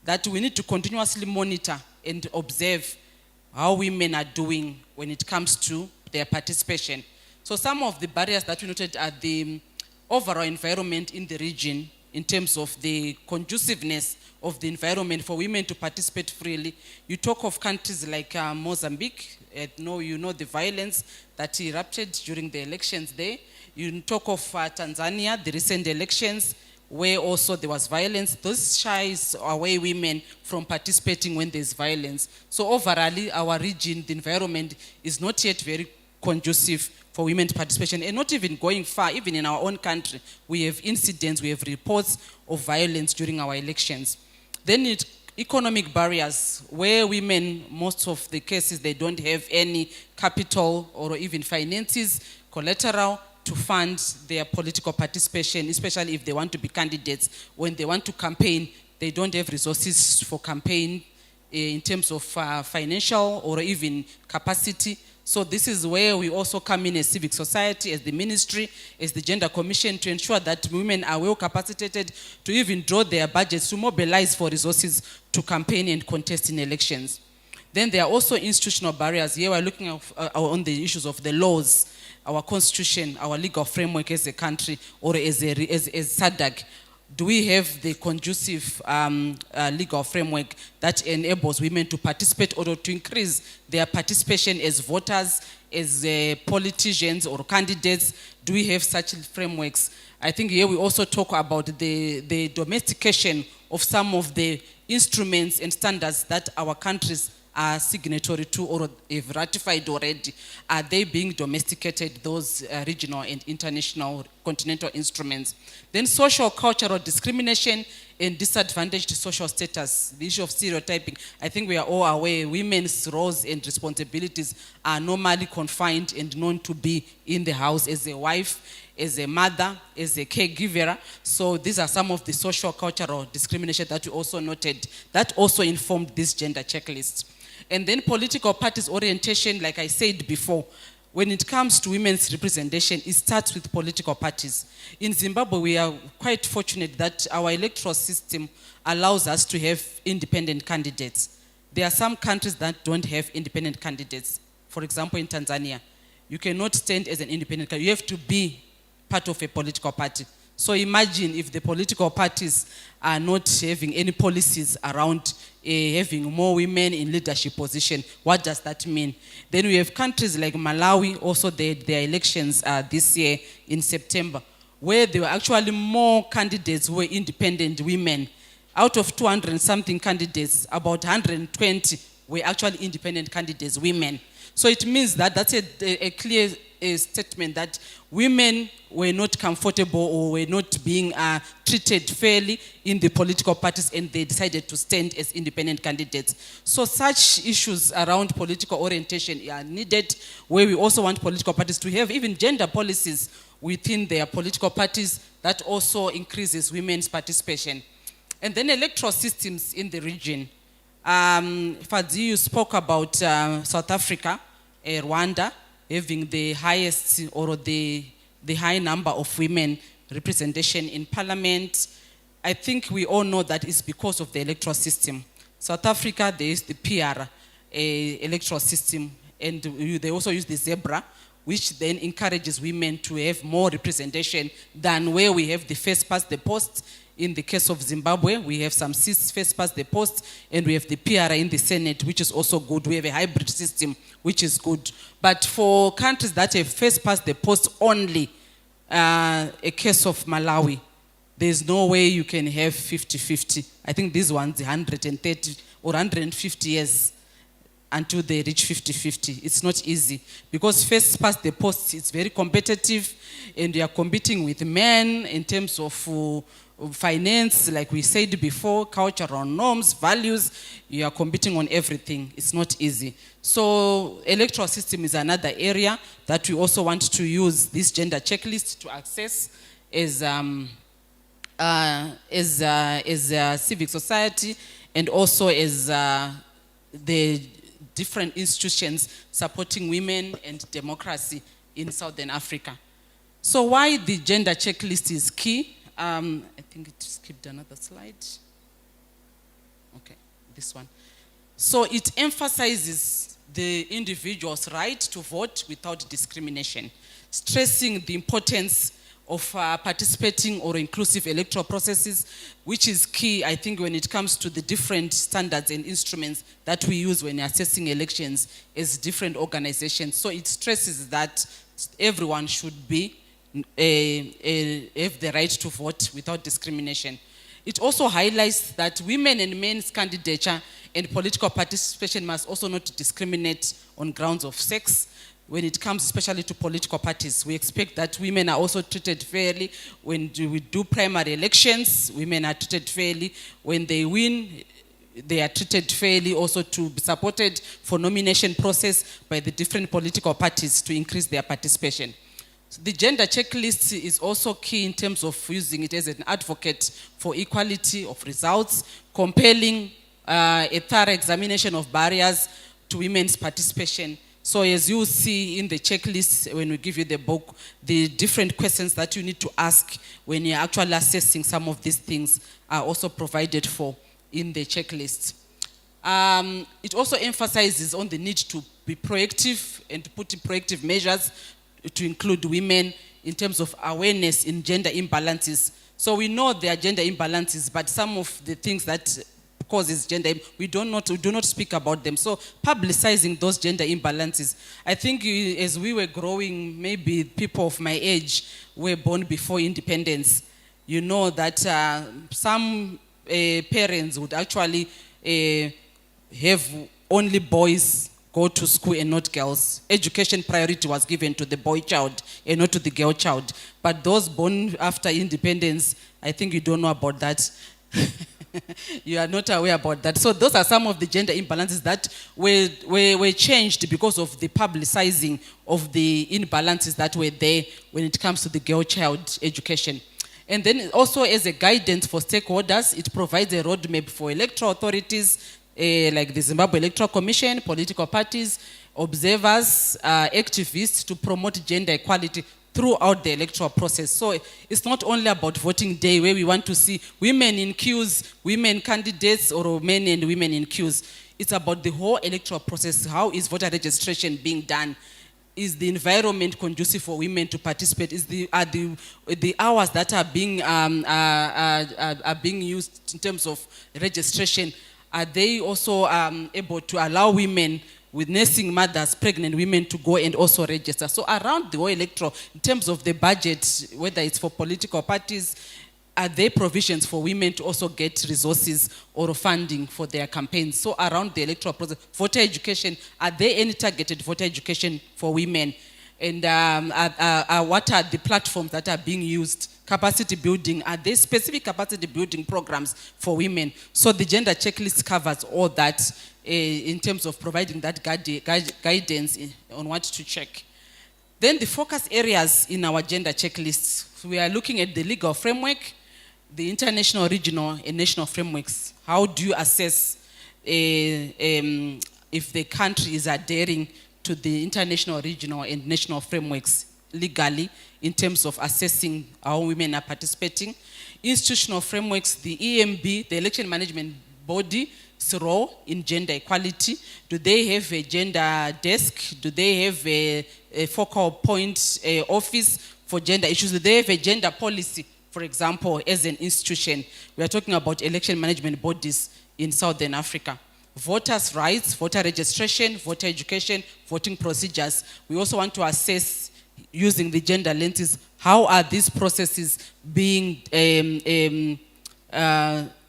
that we need to continuously monitor and observe how women are doing when it comes to their participation. So some of the barriers that we noted are the overall environment in the region in terms of the conduciveness of the environment for women to participate freely. You talk of countries like Mozambique, you know the violence that erupted during the elections there. You talk of Tanzania, the recent elections, where also there was violence. Those shies away women from participating when there's violence. So overall, our region, the environment is not yet very conducive for women's participation, and not even going far. Even in our own country, we have incidents, we have reports of violence during our elections. Then economic barriers, where women, most of the cases, they don't have any capital or even finances, collateral, to fund their political participation, especially if they want to be candidates. When they want to campaign, they don't have resources for campaign in terms of financial or even capacity. So this is where we also come in as civic society, as the ministry, as the Gender Commission, to ensure that women are well capacitated to even draw their budgets to mobilize for resources to campaign and contest in elections. Then there are also institutional barriers. Here we're looking on the issues of the laws, our constitution, our legal framework as a country or as SADC. Do we have the conducive legal framework that enables women to participate or to increase their participation as voters, as politicians or candidates? Do we have such frameworks? I think here we also talk about the domestication of some of the instruments and standards that our countries are signatory to or have ratified already. Are they being domesticated, those regional and international continental instruments? Then social, cultural discrimination and disadvantaged social status, the issue of stereotyping. I think we are all aware women's roles and responsibilities are normally confined and known to be in the house as a wife, as a mother, as a caregiver. So these are some of the social cultural discrimination that we also noted that also informed this gender checklist. And then political parties orientation, like I said before, when it comes to women's representation, it starts with political parties. In Zimbabwe, we are quite fortunate that our electoral system allows us to have independent candidates. There are some countries that don't have independent candidates. For example, in Tanzania, you cannot stand as an independent candidate. You have to be part of a political party. So imagine if the political parties are not having any policies around having more women in leadership position. What does that mean? Then we have countries like Malawi, also their elections this year in September, where there were actually more candidates who were independent women. Out of 200 and something candidates, about 120 were actually independent candidates, women. So it means that that's a clear statement that women were not comfortable or were not being treated fairly in the political parties, and they decided to stand as independent candidates. So such issues around political orientation are needed, where we also want political parties to have even gender policies within their political parties that also increases women's participation. And then electoral systems in the region. Fadzi, you spoke about South Africa, Rwanda, having the highest or the high number of women representation in parliament. I think we all know that it's because of the electoral system. South Africa, there is the PR electoral system, and they also use the zebra, which then encourages women to have more representation than where we have the first past the post. In the case of Zimbabwe, we have some seats first past the post, and we have the PR in the Senate, which is also good. We have a hybrid system, which is good. But for countries that have first past the post only, a case of Malawi, there's no way you can have 50-50. I think these ones, 130 or 150 years until they reach 50-50. It's not easy because first past the post, it's very competitive, and you are competing with men in terms of finance, like we said before, cultural norms, values. You are competing on everything. It's not easy. So electoral system is another area that we also want to use this gender checklist to access as civic society, and also as the different institutions supporting women and democracy in Southern Africa. So why the gender checklist is key? I think it skipped another slide. Okay, this one. So it emphasizes the individual's right to vote without discrimination, stressing the importance of participating or inclusive electoral processes, which is key, I think, when it comes to the different standards and instruments that we use when assessing elections as different organizations. So it stresses that everyone should be have the right to vote without discrimination. It also highlights that women and men's candidature and political participation must also not discriminate on grounds of sex. When it comes especially to political parties, we expect that women are also treated fairly. When we do primary elections, women are treated fairly. When they win, they are treated fairly, also to be supported for nomination process by the different political parties to increase their participation. The gender checklist is also key in terms of using it as an advocate for equality of results, compelling a thorough examination of barriers to women's participation. So as you see in the checklist, when we give you the book, the different questions that you need to ask when you're actually assessing some of these things are also provided for in the checklist. It also emphasizes on the need to be proactive and to put in proactive measures to include women in terms of awareness in gender imbalances. So we know there are gender imbalances, but some of the things that causes gender, we do not speak about them. So publicizing those gender imbalances. I think as we were growing, maybe people of my age were born before independence. You know that some parents would actually have only boys go to school and not girls. Education priority was given to the boy child and not to the girl child. But those born after independence, I think you don't know about that. You are not aware about that. So those are some of the gender imbalances that were changed because of the publicizing of the imbalances that were there when it comes to the girl-child education. And then also as a guidance for stakeholders, it provides a roadmap for electoral authorities like the Zimbabwe Electoral Commission, political parties, observers, activists to promote gender equality throughout the electoral process. So it's not only about voting day where we want to see women in queues, women candidates, or men and women in queues. It's about the whole electoral process. How is voter registration being done? Is the environment conducive for women to participate? Are the hours that are being used in terms of registration, are they also able to allow women with nursing mothers, pregnant women to go and also register? So around the whole electoral, in terms of the budget, whether it's for political parties, are there provisions for women to also get resources or funding for their campaigns? So around the electoral process, voter education, are there any targeted voter education for women? And what are the platforms that are being used? Capacity building, are there specific capacity building programs for women? So the gender checklist covers all that in terms of providing that guidance on what to check. Then the focus areas in our gender checklists, we are looking at the legal framework, the international, regional, and national frameworks. How do you assess if the country is adhering to the international, regional, and national frameworks legally in terms of assessing how women are participating? Institutional frameworks, the EMB, the Election Management Body's role in gender equality. Do they have a gender desk? Do they have a focal point office for gender issues? Do they have a gender policy, for example, as an institution? We are talking about election management bodies in Southern Africa. Voters' rights, voter registration, voter education, voting procedures. We also want to assess, using the gender lenses, how are these processes being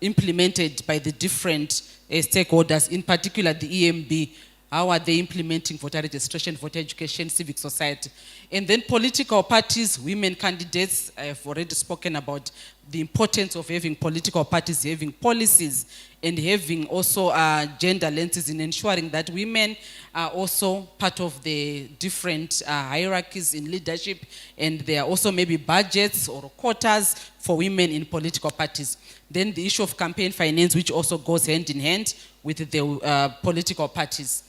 implemented by the different stakeholders, in particular the EMB. How are they implementing voter registration, voter education, civic society? And then political parties, women candidates. I have already spoken about the importance of having political parties, having policies, and having also gender lenses in ensuring that women are also part of the different hierarchies in leadership, and there are also maybe budgets or quotas for women in political parties. Then the issue of campaign finance, which also goes hand in hand with the political parties.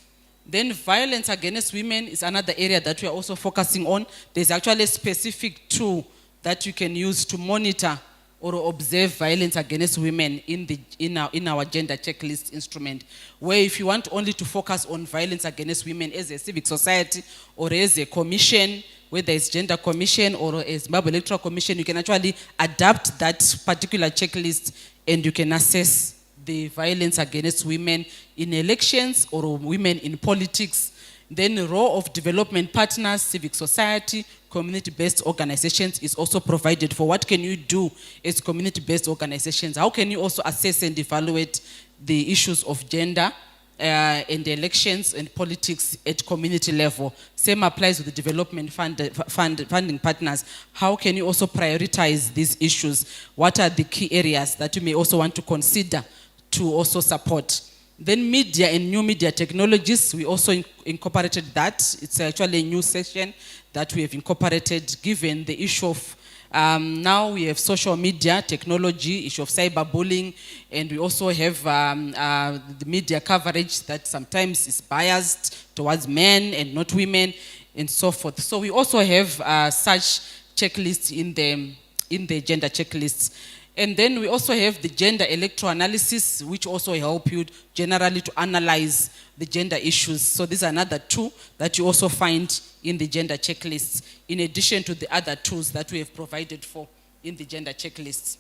Then violence against women is another area that we are also focusing on. There's actually a specific tool that you can use to monitor or observe violence against women in our gender checklist instrument, where if you want only to focus on violence against women as a civic society or as a commission, whether it's gender commission or a Zimbabwe Electoral Commission, you can actually adapt that particular checklist and you can assess the violence against women in elections or women in politics. Then the role of development partners, civic society, community-based organizations is also provided for. What can you do as community-based organizations? How can you also assess and evaluate the issues of gender and elections and politics at community level? Same applies with the development funding partners. How can you also prioritize these issues? What are the key areas that you may also want to consider to also support? Then media and new media technologies, we also incorporated that. It's actually a new session that we have incorporated given the issue of now we have social media technology, issue of cyberbullying, and we also have the media coverage that sometimes is biased towards men and not women and so forth. So we also have such checklists in the gender checklists. And then we also have the gender electoral analysis, which also help you generally to analyze the gender issues. So this is another tool that you also find in the gender checklists, in addition to the other tools that we have provided for in the gender checklists.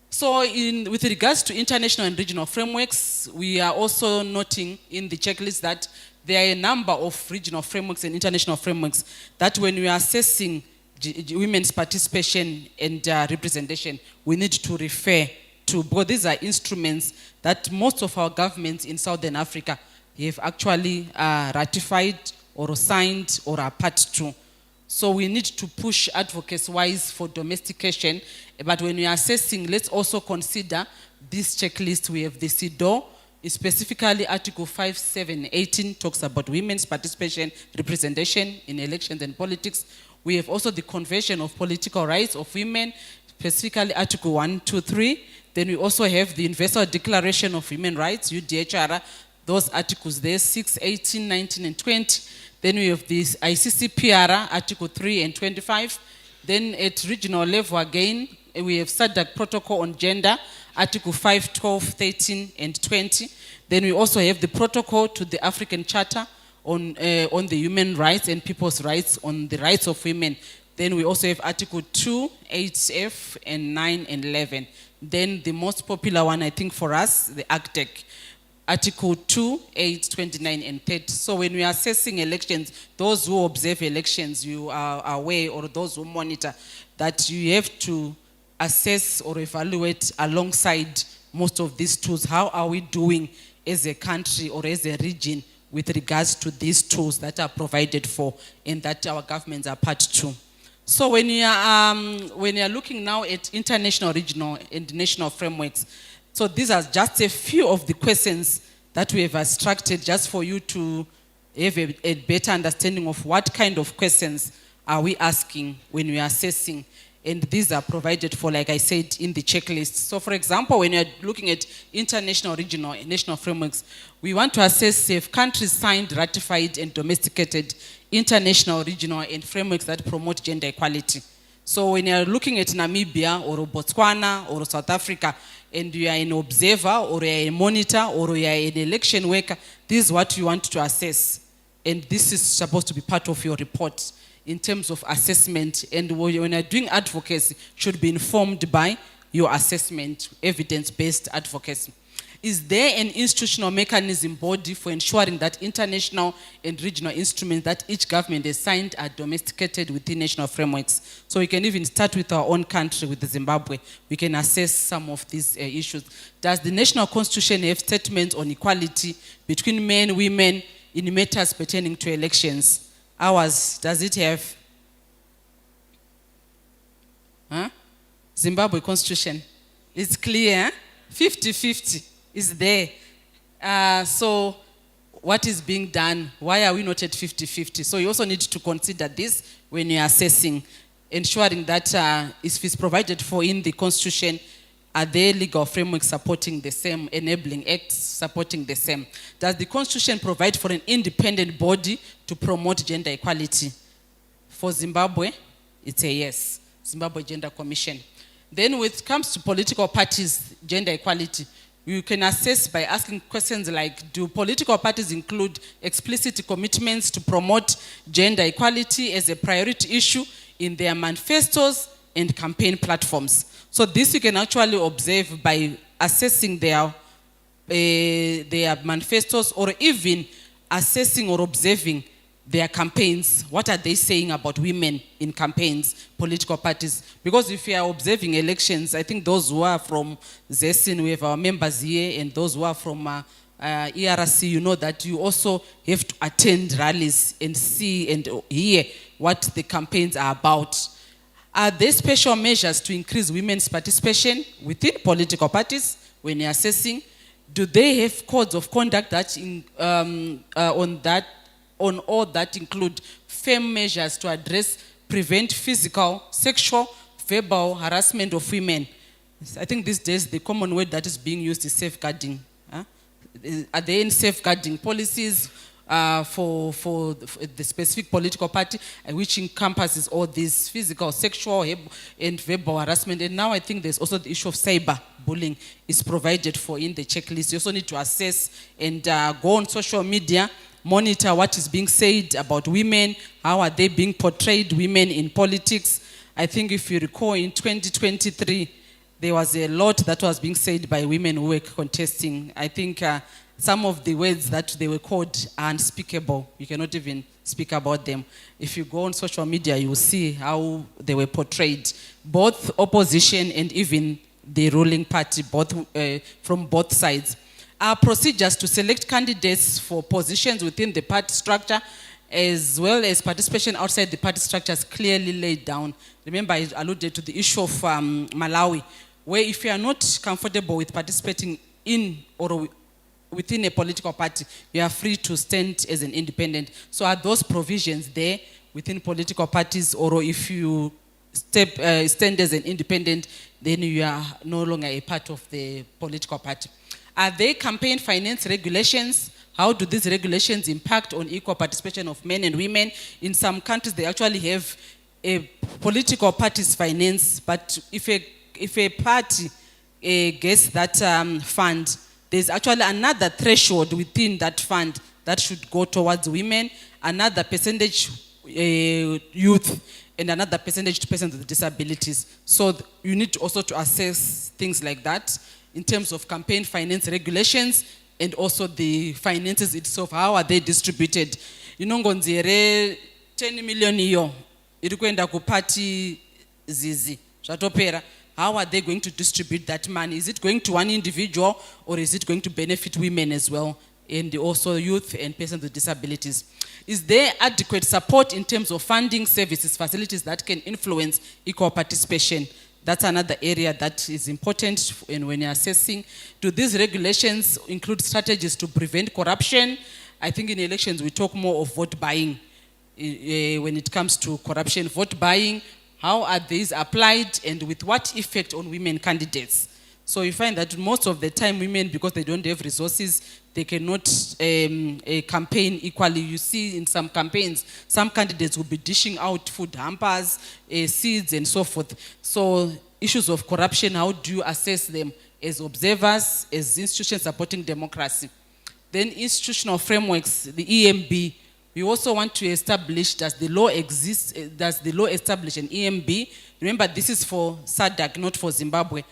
So with regards to international and regional frameworks, we are also noting in the checklist that there are a number of regional frameworks and international frameworks that when we are assessing women's participation and representation, we need to refer to, because these are instruments that most of our governments in Southern Africa have actually ratified or signed or are part to. So we need to push advocacy-wise for domestication. But when we are assessing, let's also consider this checklist. We have the CEDAW, specifically Article 5718 talks about women's participation, representation in elections and politics. We have also the Convention of Political Rights of Women, specifically Article 123. Then we also have the Universal Declaration of Human Rights, UDHR, those articles there, 6, 18, 19, and 20. Then we have this ICCPR, Article 3 and 25. Then at regional level again, we have SADC Protocol on Gender, Article 5, 12, 13, and 20. Then we also have the Protocol to the African Charter on the human rights and people's rights, on the rights of women. Then we also have Article 2, 8F, and 9 and 11. Then the most popular one, I think, for us, the ACTEC. Article 2, 8, 29, and 30. So when we are assessing elections, those who observe elections, you are aware, or those who monitor, that you have to assess or evaluate alongside most of these tools. How are we doing as a country or as a region with regards to these tools that are provided for and that our governments are part to? So when you are looking now at international, regional, and national frameworks, so these are just a few of the questions that we have abstracted just for you to have a better understanding of what kind of questions are we asking when we are assessing. And these are provided for, like I said, in the checklist. So for example, when you're looking at international, regional, and national frameworks, we want to assess if countries signed, ratified, and domesticated international, regional, and frameworks that promote gender equality. So when you're looking at Namibia or Botswana or South Africa, and you are an observer or you are a monitor or you are an election worker, this is what you want to assess. And this is supposed to be part of your report in terms of assessment. And when you're doing advocacy, should be informed by your assessment, evidence-based advocacy. Is there an institutional mechanism body for ensuring that international and regional instruments that each government has signed are domesticated within national frameworks? So we can even start with our own country, with Zimbabwe. We can assess some of these issues. Does the national constitution have statements on equality between men, women in matters pertaining to elections? Ours, does it have? Huh? Zimbabwe constitution. It's clear, 50-50. Is there. So what is being done? Why are we not at 50-50? So you also need to consider this when you're assessing, ensuring that if it's provided for in the Constitution, are there legal frameworks supporting the same, enabling acts supporting the same? Does the Constitution provide for an independent body to promote gender equality? For Zimbabwe, it's a yes. Zimbabwe Gender Commission. Then when it comes to political parties, gender equality, you can assess by asking questions like, do political parties include explicit commitments to promote gender equality as a priority issue in their manifestos and campaign platforms? So this you can actually observe by assessing their manifestos, or even assessing or observing their campaigns. What are they saying about women in campaigns, political parties? Because if you are observing elections, I think those who are from ZESIN, we have our members here, and those who are from ERC, you know that you also have to attend rallies and see and hear what the campaigns are about. Are there special measures to increase women's participation within political parties when you're assessing? Do they have codes of conduct that on all that include firm measures to address, prevent physical, sexual, verbal harassment of women? I think these days the common word that is being used is safeguarding. Are there any safeguarding policies for the specific political party which encompasses all these physical, sexual, and verbal harassment? And now I think there's also the issue of cyber bullying is provided for in the checklist. You also need to assess and go on social media, monitor what is being said about women, how are they being portrayed, women in politics. I think if you recall in 2023, there was a lot that was being said by women who were contesting. I think some of the words that they were called are unspeakable. You cannot even speak about them. If you go on social media, you will see how they were portrayed, both opposition and even the ruling party, both from both sides. Procedures to select candidates for positions within the party structure as well as participation outside the party structures clearly laid down. Remember, I alluded to the issue of Malawi, where if you are not comfortable with participating in or within a political party, you are free to stand as an independent. So are those provisions there within political parties, or if you stand as an independent, then you are no longer a part of the political party? Are there campaign finance regulations? How do these regulations impact on equal participation of men and women? In some countries, they actually have a political party's finance, but if a party gets that fund, there's actually another threshold within that fund that should go towards women, another percentage youth, and another percentage to persons with disabilities. So you need also to assess things like that in terms of campaign finance regulations and also the finances itself. How are they distributed? You know, 10 million iyo iri kuenda ku party zizi zvatopera. How are they going to distribute that money? Is it going to one individual, or is it going to benefit women as well, and also youth and persons with disabilities? Is there adequate support in terms of funding, services, facilities that can influence equal participation? That's another area that is important when you're assessing. Do these regulations include strategies to prevent corruption? I think in elections we talk more of vote buying. When it comes to corruption, vote buying, how are these applied and with what effect on women candidates? So you find that most of the time women, because they don't have resources, they cannot campaign equally. You see in some campaigns, some candidates will be dishing out food hampers, seeds and so forth. So issues of corruption, how do you assess them as observers, as institutions supporting democracy? Then institutional frameworks, the EMB, we also want to establish, does the law exist, does the law establish an EMB? Remember, this is for SADC, not for Zimbabwe.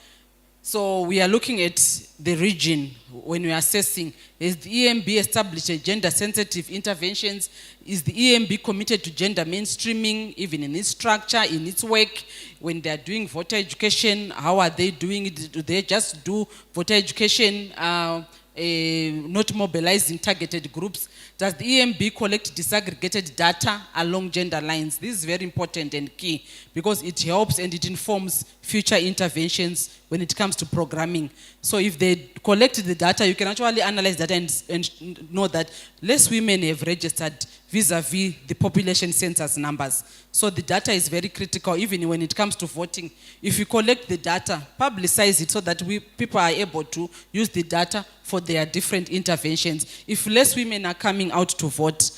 So we are looking at the region when we are assessing. Is the EMB established gender-sensitive interventions? Is the EMB committed to gender mainstreaming, even in its structure, in its work? When they are doing voter education, how are they doing it? Do they just do voter education, not mobilizing targeted groups? Does the EMB collect disaggregated data along gender lines? This is very important and key because it helps and it informs future interventions when it comes to programming. So if they collect the data, you can actually analyze that and know that less women have registered vis-a-vis the population census numbers. So the data is very critical even when it comes to voting. If you collect the data, publicize it so that people are able to use the data for their different interventions. If less women are coming out to vote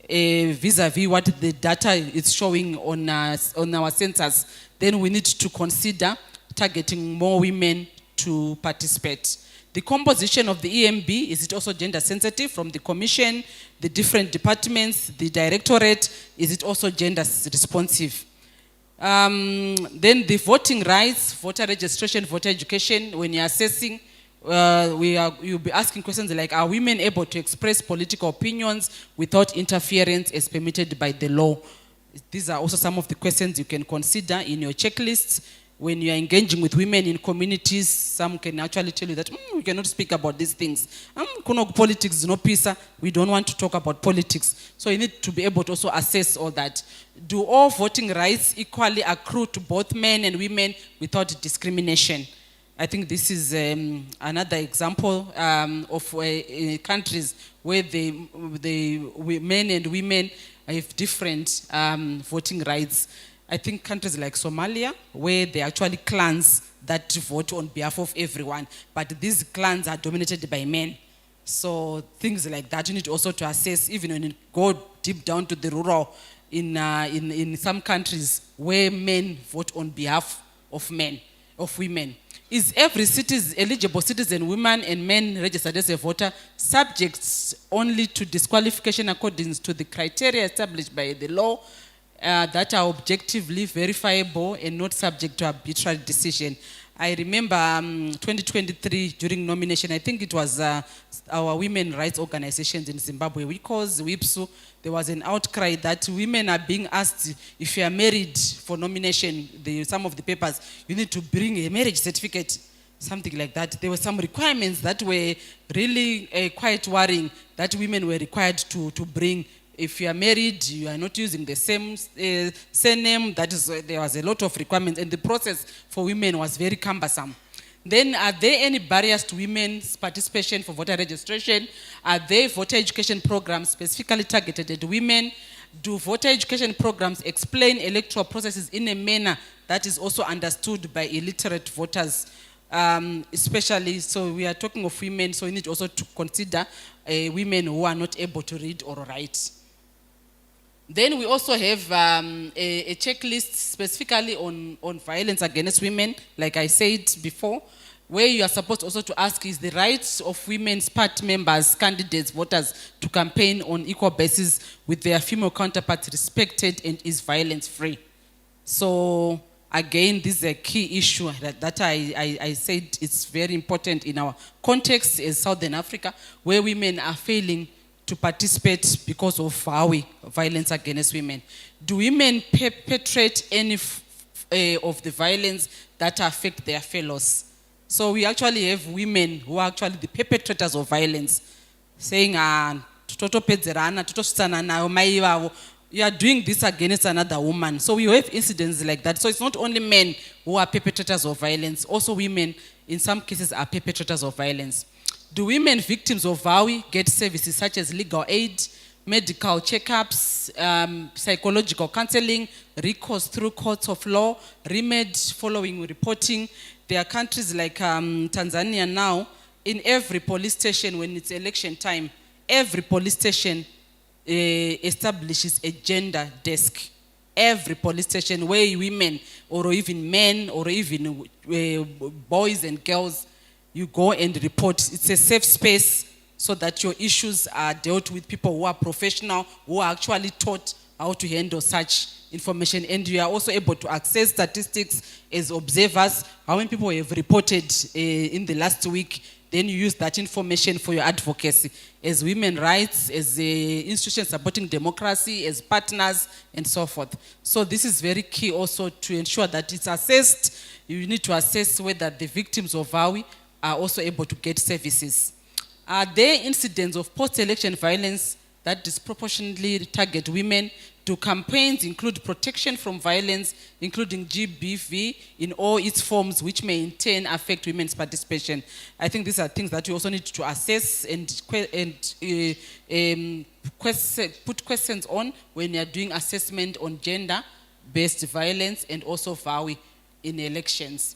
vis-a-vis what the data is showing on our census, then we need to consider targeting more women to participate. The composition of the EMB, is it also gender sensitive from the commission, the different departments, the directorate, is it also gender responsive? Then the voting rights, voter registration, voter education, when you're assessing, you'll be asking questions like, are women able to express political opinions without interference as permitted by the law? These are also some of the questions you can consider in your checklists. When you are engaging with women in communities, some can actually tell you that we cannot speak about these things. Politics is no peace. We don't want to talk about politics. So you need to be able to also assess all that. Do all voting rights equally accrue to both men and women without discrimination? I think this is another example of countries where men and women have different voting rights. I think countries like Somalia, where there are actually clans that vote on behalf of everyone, but these clans are dominated by men. So things like that you need also to assess, even when you go deep down to the rural, in some countries where men vote on behalf of women. Is every eligible citizen, woman and men registered as a voter, subject only to disqualification according to the criteria established by the law, that are objectively verifiable and not subject to arbitrary decision? I remember 2023 during nomination, I think it was our women rights organizations in Zimbabwe, we called WIPSU. There was an outcry that women are being asked, if you are married for nomination, some of the papers, you need to bring a marriage certificate, something like that. There were some requirements that were really quite worrying, that women were required to bring If you are married, you are not using the same surname. That is, there was a lot of requirements, and the process for women was very cumbersome. Then, are there any barriers to women's participation for voter registration? Are there voter education programs specifically targeted at women? Do voter education programs explain electoral processes in a manner that is also understood by illiterate voters? Especially, so we are talking of women, so we need also to consider women who are not able to read or write. Then we also have a checklist specifically on violence against women, like I said before, where you are supposed also to ask, is the rights of women's party members, candidates, voters to campaign on equal basis with their female counterparts respected, and is violence free? So again, this is a key issue that I said it's very important in our context as Southern Africa, where women are failing to participate because of violence against women. Do women perpetrate any of the violence that affect their fellows? So we actually have women who are actually the perpetrators of violence, saying, you are doing this against another woman. So we have incidents like that. So it's not only men who are perpetrators of violence, also women in some cases are perpetrators of violence. Do women victims of VAWI get services such as legal aid, medical checkups, psychological counseling, recourse through courts of law, remed following reporting? There are countries like Tanzania now, in every police station when it's election time, every police station establishes a gender desk. Every police station where women or even men or even boys and girls, you go and report. It's a safe space so that your issues are dealt with people who are professional, who are actually taught how to handle such information. And you are also able to access statistics as observers, how many people have reported in the last week. Then you use that information for your advocacy as women's rights, as institutions supporting democracy, as partners, and so forth. So this is very key also to ensure that it's assessed. You need to assess whether the victims of VAWI are also able to get services. Are there incidents of post-election violence that disproportionately target women? Do campaigns include protection from violence, including GBV, in all its forms, which may in turn affect women's participation? I think these are things that we also need to assess and put questions on when you are doing assessment on gender-based violence and also VAWI in elections.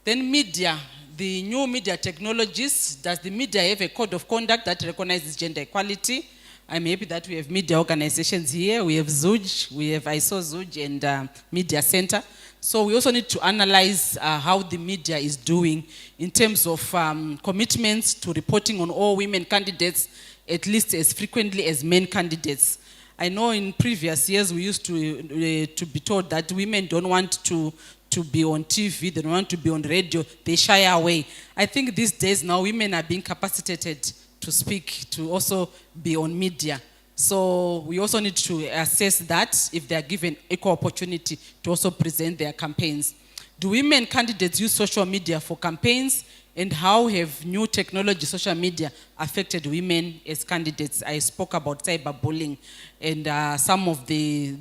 Then media, the new media technologies. Does the media have a code of conduct that recognizes gender equality? I'm happy that we have media organizations here. We have ZUJ, we have ISO ZUJ and Media Center. So we also need to analyze how the media is doing in terms of commitments to reporting on all women candidates at least as frequently as men candidates. I know in previous years we used to be told that women don't want to be on TV, they don't want to be on radio, they shy away. I think these days now women are being capacitated to speak, to also be on media. So we also need to assess that if they are given equal opportunity to also present their campaigns. Do women candidates use social media for campaigns? And how have new technology, social media, affected women as candidates? I spoke about cyberbullying and some of the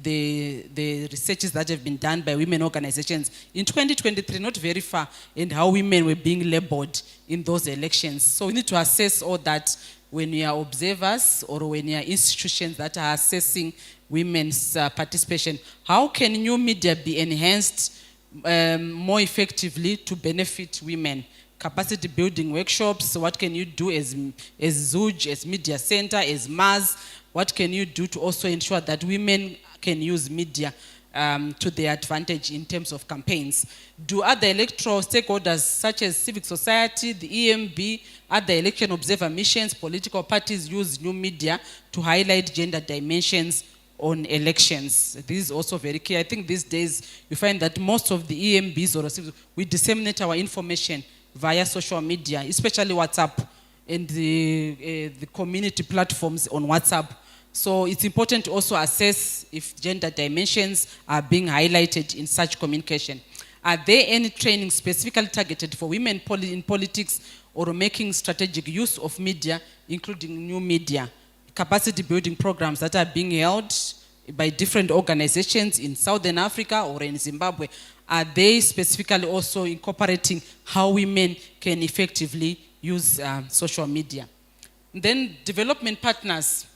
researches that have been done by women organizations in 2023, not very far, and how women were being labeled in those elections. So we need to assess all that when we are observers or when we are institutions that are assessing women's participation. How can new media be enhanced more effectively to benefit women? Capacity building workshops, what can you do as ZUJ, as Media Center, as MAS? What can you do to also ensure that women can use media to their advantage in terms of campaigns? Do other electoral stakeholders such as civic society, the EMB, other election observer missions, political parties use new media to highlight gender dimensions on elections? This is also very key. I think these days you find that most of the EMBs or we disseminate our information via social media, especially WhatsApp and the community platforms on WhatsApp. So it's important to also assess if gender dimensions are being highlighted in such communication. Are there any training specifically targeted for women in politics or making strategic use of media, including new media? capacity building programs that are being held by different organizations in Southern Africa or in Zimbabwe, are they specifically also incorporating how women can effectively use social media? Then development partners,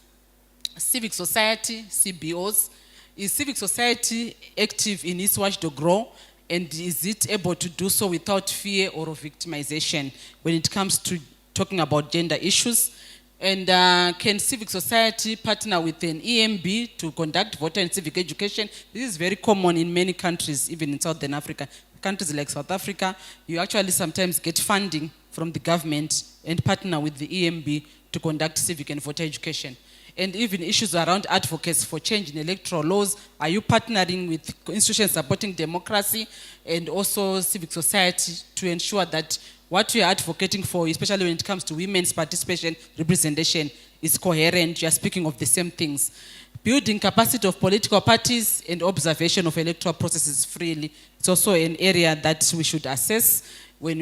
civic society, CBOs. Is civic society active in its watchdog role, and is it able to do so without fear or victimization when it comes to talking about gender issues? And can civic society partner with an EMB to conduct voter and civic education? This is very common in many countries, even in Southern Africa. Countries like South Africa, you actually sometimes get funding from the government and partner with the EMB to conduct civic and voter education. And even issues around advocacy for change in electoral laws. Are you partnering with institutions supporting democracy and also civic society to ensure that what we are advocating for, especially when it comes to women's participation, representation, is coherent? You are speaking of the same things. Building capacity of political parties and observation of electoral processes freely. It's also an area that we should assess when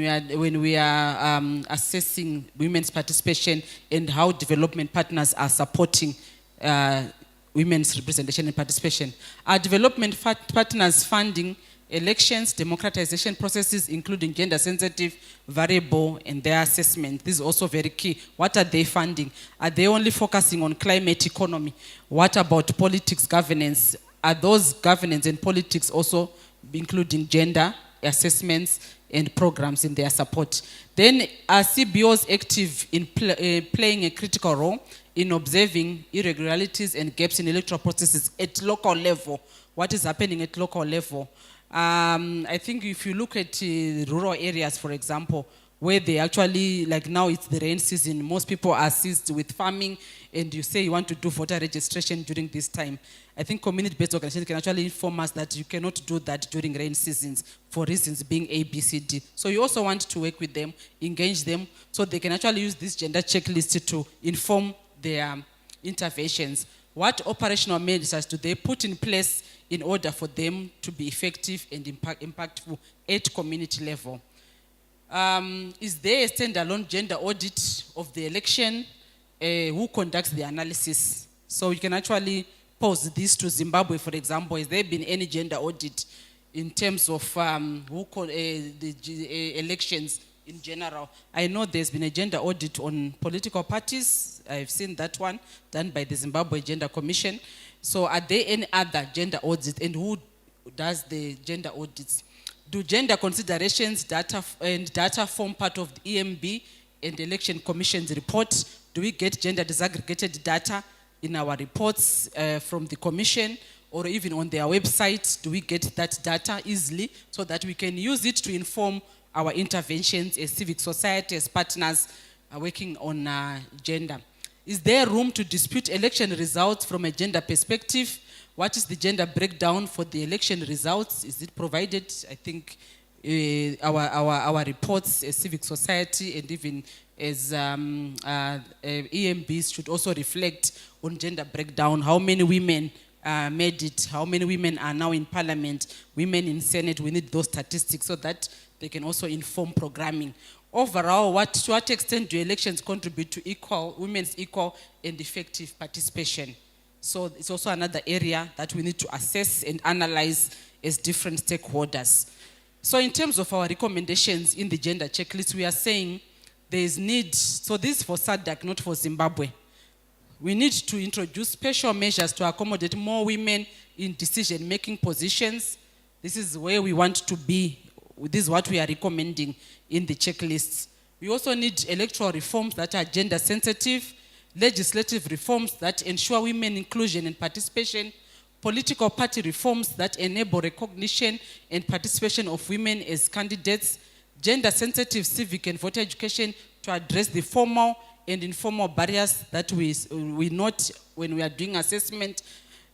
we are assessing women's participation and how development partners are supporting women's representation and participation. Are development partners funding elections, democratization processes, including gender-sensitive variable and their assessment? This is also very key. What are they funding? Are they only focusing on climate economy? What about politics governance? Are those governance and politics also including gender assessments and programs in their support? Then are CBOs active in playing a critical role in observing irregularities and gaps in electoral processes at local level? What is happening at local level? I think if you look at rural areas, for example, where they actually, like now it's the rain season, most people are assist with farming, and you say you want to do voter registration during this time. I think community-based organizations can actually inform us that you cannot do that during rain seasons for reasons being A, B, C, D. So you also want to work with them, engage them, so they can actually use this gender checklist to inform their interventions. What operational measures do they put in place in order for them to be effective and impactful at community level? Is there a standalone gender audit of the election? Who conducts the analysis? So you can actually pose this to Zimbabwe, for example. Has there been any gender audit in terms of the elections in general? I know there's been a gender audit on political parties. I've seen that one done by the Zimbabwe Gender Commission. So are there any other gender audits, and who does the gender audits? Do gender considerations data form part of the EMB and Election Commission's report? Do we get gender disaggregated data in our reports from the Commission, or even on their website? Do we get that data easily so that we can use it to inform our interventions as civic society, as partners working on gender? Is there room to dispute election results from a gender perspective? What is the gender breakdown for the election results? Is it provided? I think our reports as civic society and even as EMBs should also reflect on gender breakdown. How many women made it? How many women are now in parliament? Women in Senate? We need those statistics so that they can also inform programming. Overall, to what extent do elections contribute to women's equal and effective participation? So it's also another area that we need to assess and analyze as different stakeholders. So in terms of our recommendations in the gender checklist, we are saying there is need, so this is for SADC, not for Zimbabwe. We need to introduce special measures to accommodate more women in decision-making positions. This is where we want to be. This is what we are recommending in the checklists. We also need electoral reforms that are gender sensitive, legislative reforms that ensure women inclusion and participation, political party reforms that enable recognition and participation of women as candidates, gender sensitive civic and voter education to address the formal and informal barriers that we note when we are doing assessment,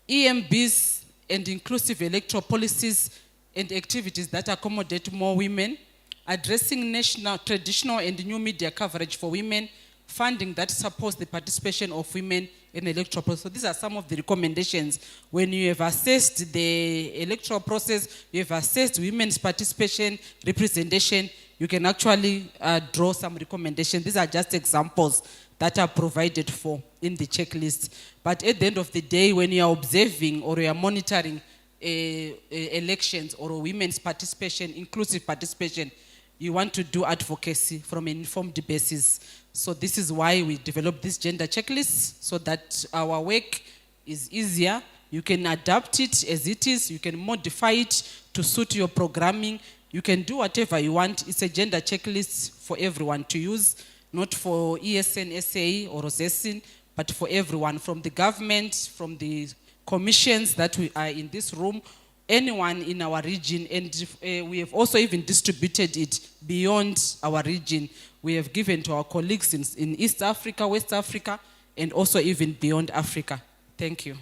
EMBs and inclusive electoral policies and activities that accommodate more women, addressing national, traditional and new media coverage for women, funding that supports the participation of women in the electoral process. So these are some of the recommendations. When you have assessed the electoral process, you have assessed women's participation, representation, you can actually draw some recommendations. These are just examples that are provided for in the checklist. But at the end of the day, when you are observing or you are monitoring elections or women's participation, inclusive participation, you want to do advocacy from an informed basis. So this is why we developed this gender checklist, so that our work is easier. You can adapt it as it is. You can modify it to suit your programming. You can do whatever you want. It's a gender checklist for everyone to use, not for ESN, SA, or ZESIN, but for everyone, from the government, from the commissions that we are in this room, anyone in our region. And we have also even distributed it beyond our region. We have given to our colleagues in East Africa, West Africa, and also even beyond Africa. Thank you.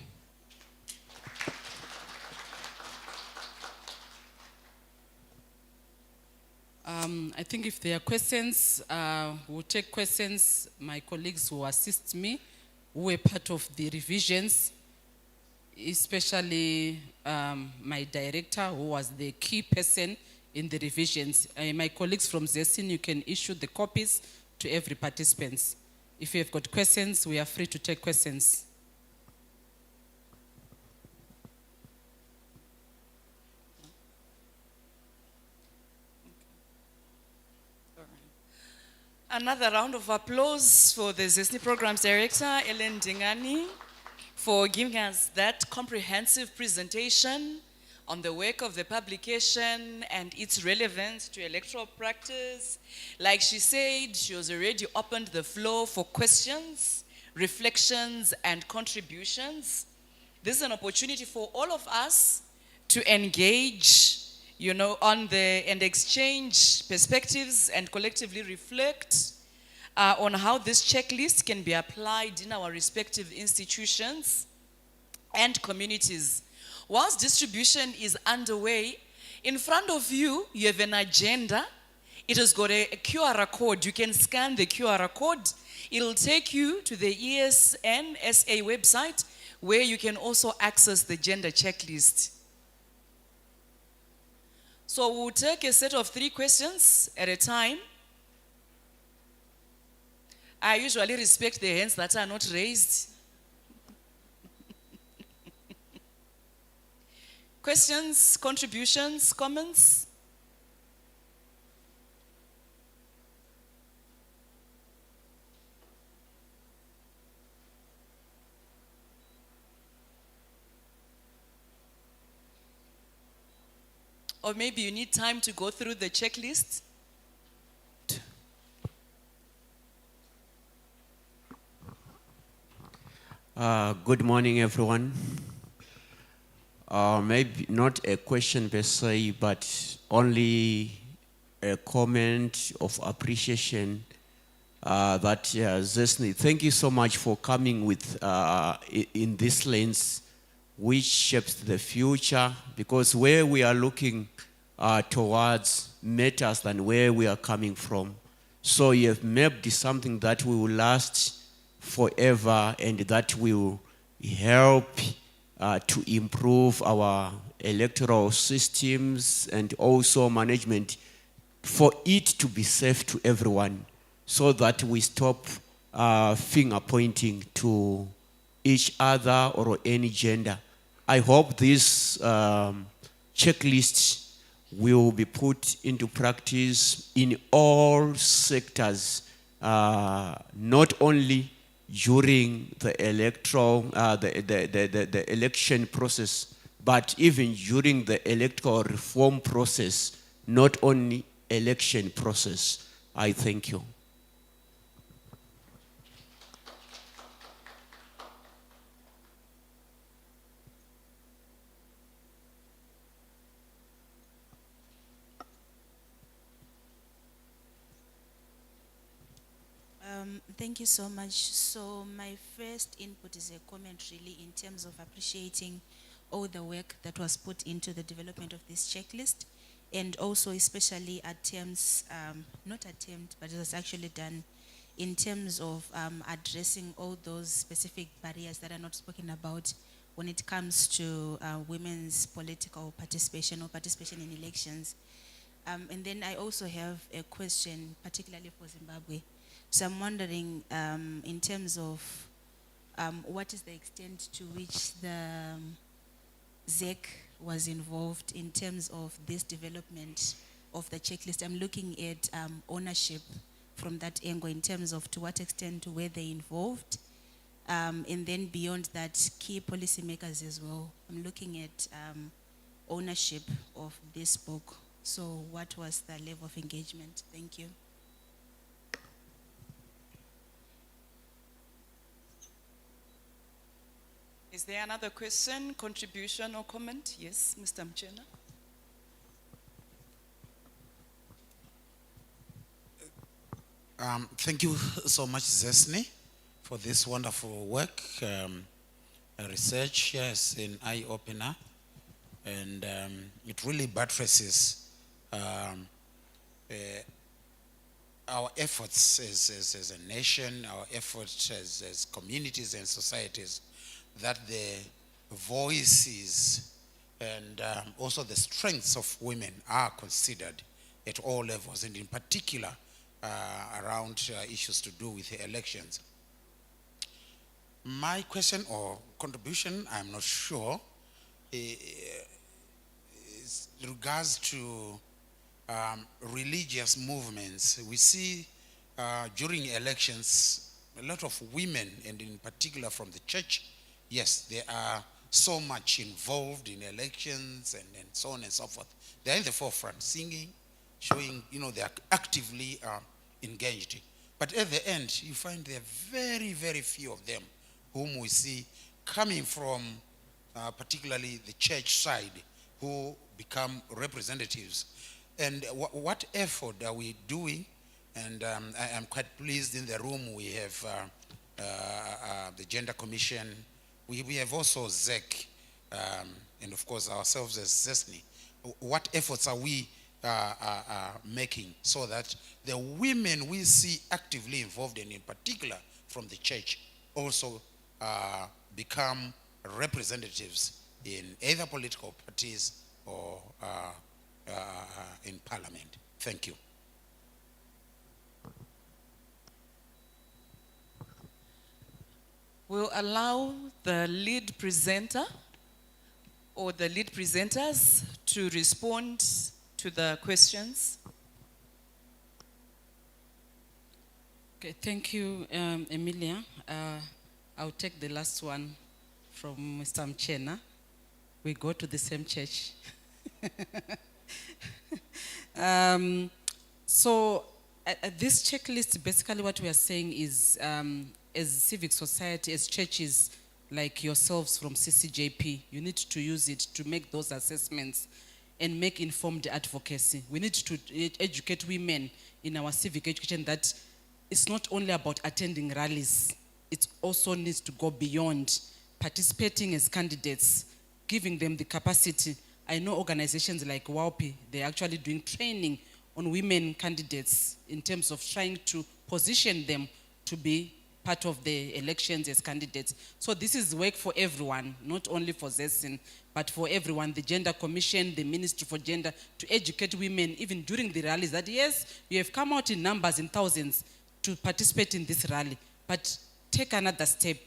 I think if there are questions, we'll take questions. My colleagues who assist me, who were part of the revisions, especially my director, who was the key person in the revisions. My colleagues from ZESIN, you can issue the copies to every participant. If you have got questions, we are free to take questions. Another round of applause for the ZESNI Programs Director, Ellen Dingani, for giving us that comprehensive presentation on the work of the publication and its relevance to electoral practice. Like she said, she has already opened the floor for questions, reflections, and contributions. This is an opportunity for all of us to engage, you know, and exchange perspectives and collectively reflect on how this checklist can be applied in our respective institutions and communities. Whilst distribution is underway, in front of you, you have an agenda. It has got a QR code. You can scan the QR code. It'll take you to the ESN SA website, where you can also access the gender checklist. So we'll take a set of 3 questions at a time. I usually respect the hands that are not raised. Questions, contributions, comments? Or maybe you need time to go through the checklist? Good morning, everyone. Maybe not a question per se, but only a comment of appreciation that ZESNI, thank you so much for coming with in this lens, which shapes the future, because where we are looking towards matters than where we are coming from. So you have mapped something that will last forever and that will help to improve our electoral systems and also management for it to be safe to everyone, so that we stop finger pointing to each other or any gender. I hope this checklist will be put into practice in all sectors, not only during the electoral, the election process, but even during the electoral reform process, not only election process. I thank you. Thank you so much. So my first input is a comment really in terms of appreciating all the work that was put into the development of this checklist, and also especially attempts, not attempt, but it was actually done in terms of addressing all those specific barriers that are not spoken about when it comes to women's political participation or participation in elections. And then I also have a question, particularly for Zimbabwe. So I'm wondering, in terms of what is the extent to which the ZEC was involved in terms of this development of the checklist? I'm looking at ownership from that angle in terms of to what extent were they involved, and then beyond that, key policymakers as well. I'm looking at ownership of this book. So what was the level of engagement? Thank you. Is there another question, contribution, or comment? Yes, Mr. Mchena. Thank you so much, Zesni, for this wonderful work. Research is an eye-opener, and it really buttresses our efforts as a nation, our efforts as communities and societies, that the voices and also the strengths of women are considered at all levels, and in particular around issues to do with the elections. My question or contribution, I'm not sure, is regards to religious movements. We see during elections a lot of women, and in particular from the church. Yes, they are so much involved in elections and so on and so forth. They're in the forefront, singing, showing, they are actively engaged. But at the end, you find there are very, very few of them whom we see coming from particularly the church side, who become representatives. And what effort are we doing? And I am quite pleased in the room we have the Gender Commission. We have also ZEC, and of course ourselves as ZESNI. What efforts are we making so that the women we see actively involved in particular from the church, also become representatives in either political parties or in parliament? Thank you. We'll allow the lead presenter or the lead presenters to respond to the questions. Okay, thank you, Emilia. I'll take the last one from Mr. Mchena. We go to the same church. So this checklist, basically what we are saying is, as civic society, as churches like yourselves from CCJP, you need to use it to make those assessments and make informed advocacy. We need to educate women in our civic education that it's not only about attending rallies, it also needs to go beyond participating as candidates, giving them the capacity. I know organizations like WAUPI, they're actually doing training on women candidates in terms of trying to position them to be part of the elections as candidates. So this is work for everyone, not only for ZESN, but for everyone, the Gender Commission, the Ministry for Gender, to educate women even during the rallies that yes, you have come out in numbers, in thousands, to participate in this rally, but take another step,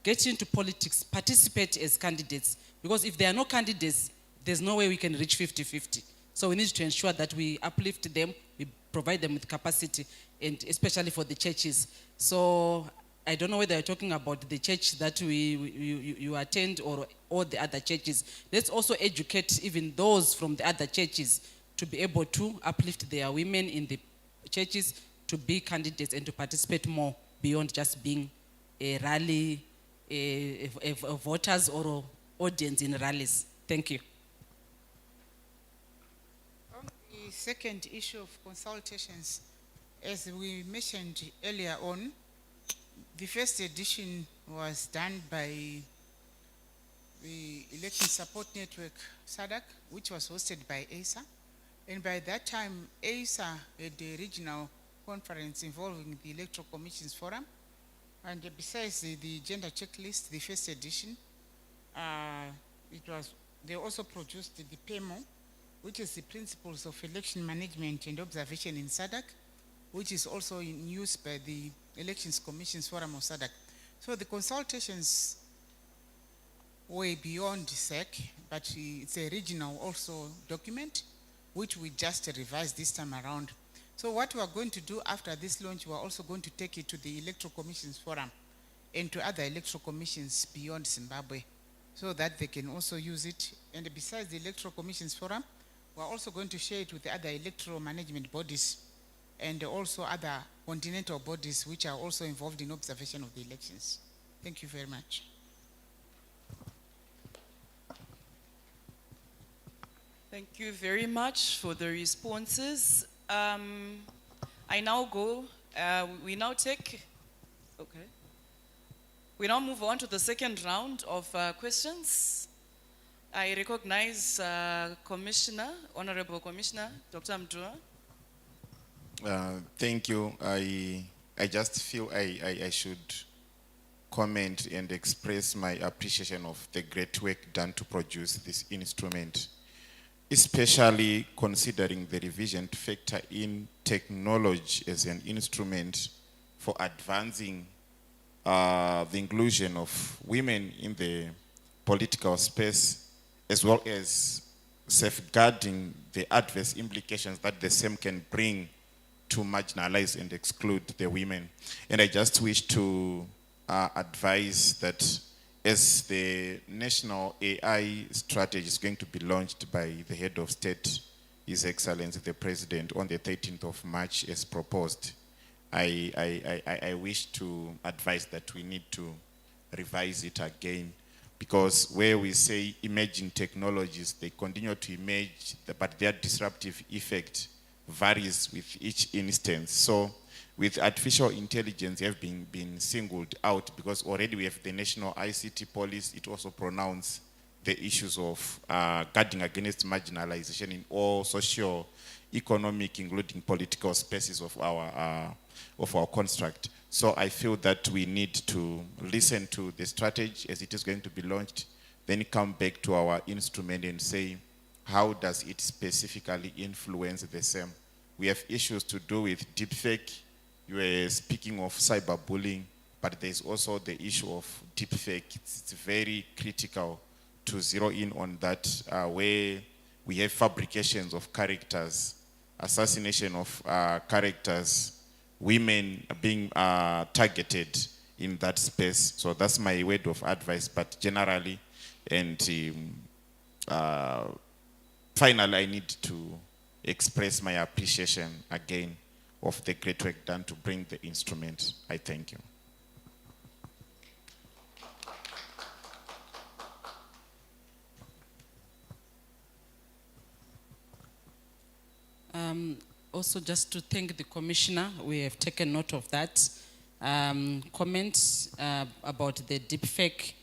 get into politics, participate as candidates, because if there are no candidates, there's no way we can reach 50-50. So we need to ensure that we uplift them, we provide them with capacity, and especially for the churches. So I don't know whether you're talking about the church that you attend or all the other churches. Let's also educate even those from the other churches to be able to uplift their women in the churches to be candidates and to participate more beyond just being a rally, a voters or audience in rallies. Thank you. On the second issue of consultations, as we mentioned earlier on, the first edition was done by the Election Support Network, SADC, which was hosted by ASA. And by that time, ASA had a regional conference involving the Electoral Commissions Forum. And besides the gender checklist, the first edition, they also produced the PEMO, which is the Principles of Election Management and Observation in SADC, which is also in use by the Elections Commissions Forum of SADC. So the consultations way beyond SEC, but it's a regional also document, which we just revised this time around. So what we are going to do after this launch, we are also going to take it to the Electoral Commissions Forum and to other electoral commissions beyond Zimbabwe, so that they can also use it. And besides the Electoral Commissions Forum, we are also going to share it with the other electoral management bodies and also other continental bodies which are also involved in observation of the elections. Thank you very much. Thank you very much for the responses. I now go, we now take, okay. We now move on to the second round of questions. I recognize Commissioner, Honorable Commissioner, Dr. Mdua. Thank you. I just feel I should comment and express my appreciation of the great work done to produce this instrument, especially considering the revision to factor in technology as an instrument for advancing the inclusion of women in the political space, as well as safeguarding the adverse implications that the same can bring to marginalize and exclude the women. And I just wish to advise that as the national AI strategy is going to be launched by the head of state, His Excellency the President, on the 13th of March as proposed, I wish to advise that we need to revise it again, because where we say emerging technologies, they continue to emerge, but their disruptive effect varies with each instance. So with artificial intelligence, they have been singled out because already we have the National ICT Policy. It also pronounced the issues of guarding against marginalization in all socio-economic, including political spaces of our construct. So I feel that we need to listen to the strategy as it is going to be launched, then come back to our instrument and say, how does it specifically influence the same? We have issues to do with deepfake. You were speaking of cyberbullying, but there's also the issue of deepfake. It's very critical to zero in on that, where we have fabrications of characters, assassination of characters, women being targeted in that space. So that's my word of advice, but generally, and finally, I need to express my appreciation again of the great work done to bring the instrument. I thank you. Also, just to thank the Commissioner, we have taken note of that. Comments about the deepfake.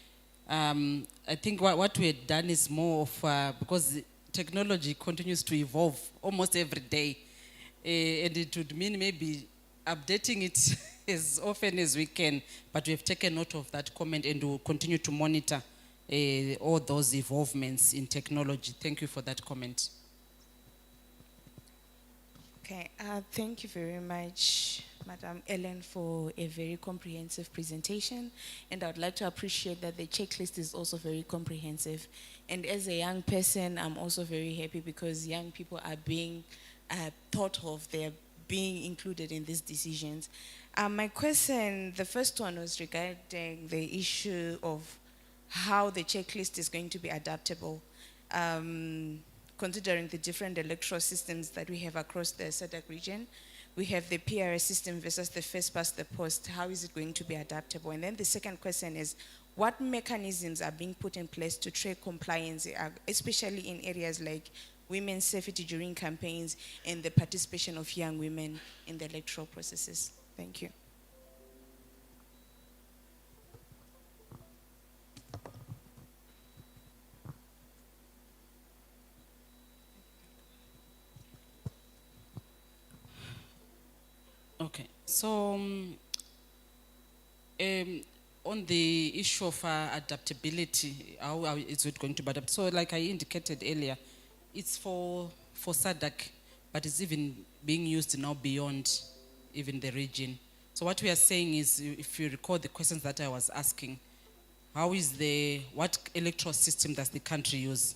I think what we had done is more of, because technology continues to evolve almost every day, and it would mean maybe updating it as often as we can, but we have taken note of that comment and will continue to monitor all those evolvements in technology. Thank you for that comment. Okay, thank you very much, Madam Ellen, for a very comprehensive presentation. And I would like to appreciate that the checklist is also very comprehensive. And as a young person, I'm also very happy because young people are being thought of, they're being included in these decisions. My question, the first one was regarding the issue of how the checklist is going to be adaptable. Considering the different electoral systems that we have across the SADC region. We have the PRS system versus the first past the post. How is it going to be adaptable? And then the second question is, what mechanisms are being put in place to track compliance, especially in areas like women's safety during campaigns and the participation of young women in the electoral processes? Thank you. Okay, so on the issue of adaptability, how is it going to be adapted? So like I indicated earlier, It's for SADC, but it's even being used now beyond even the region. So what we are saying is, if you recall the questions that I was asking, what electoral system does the country use?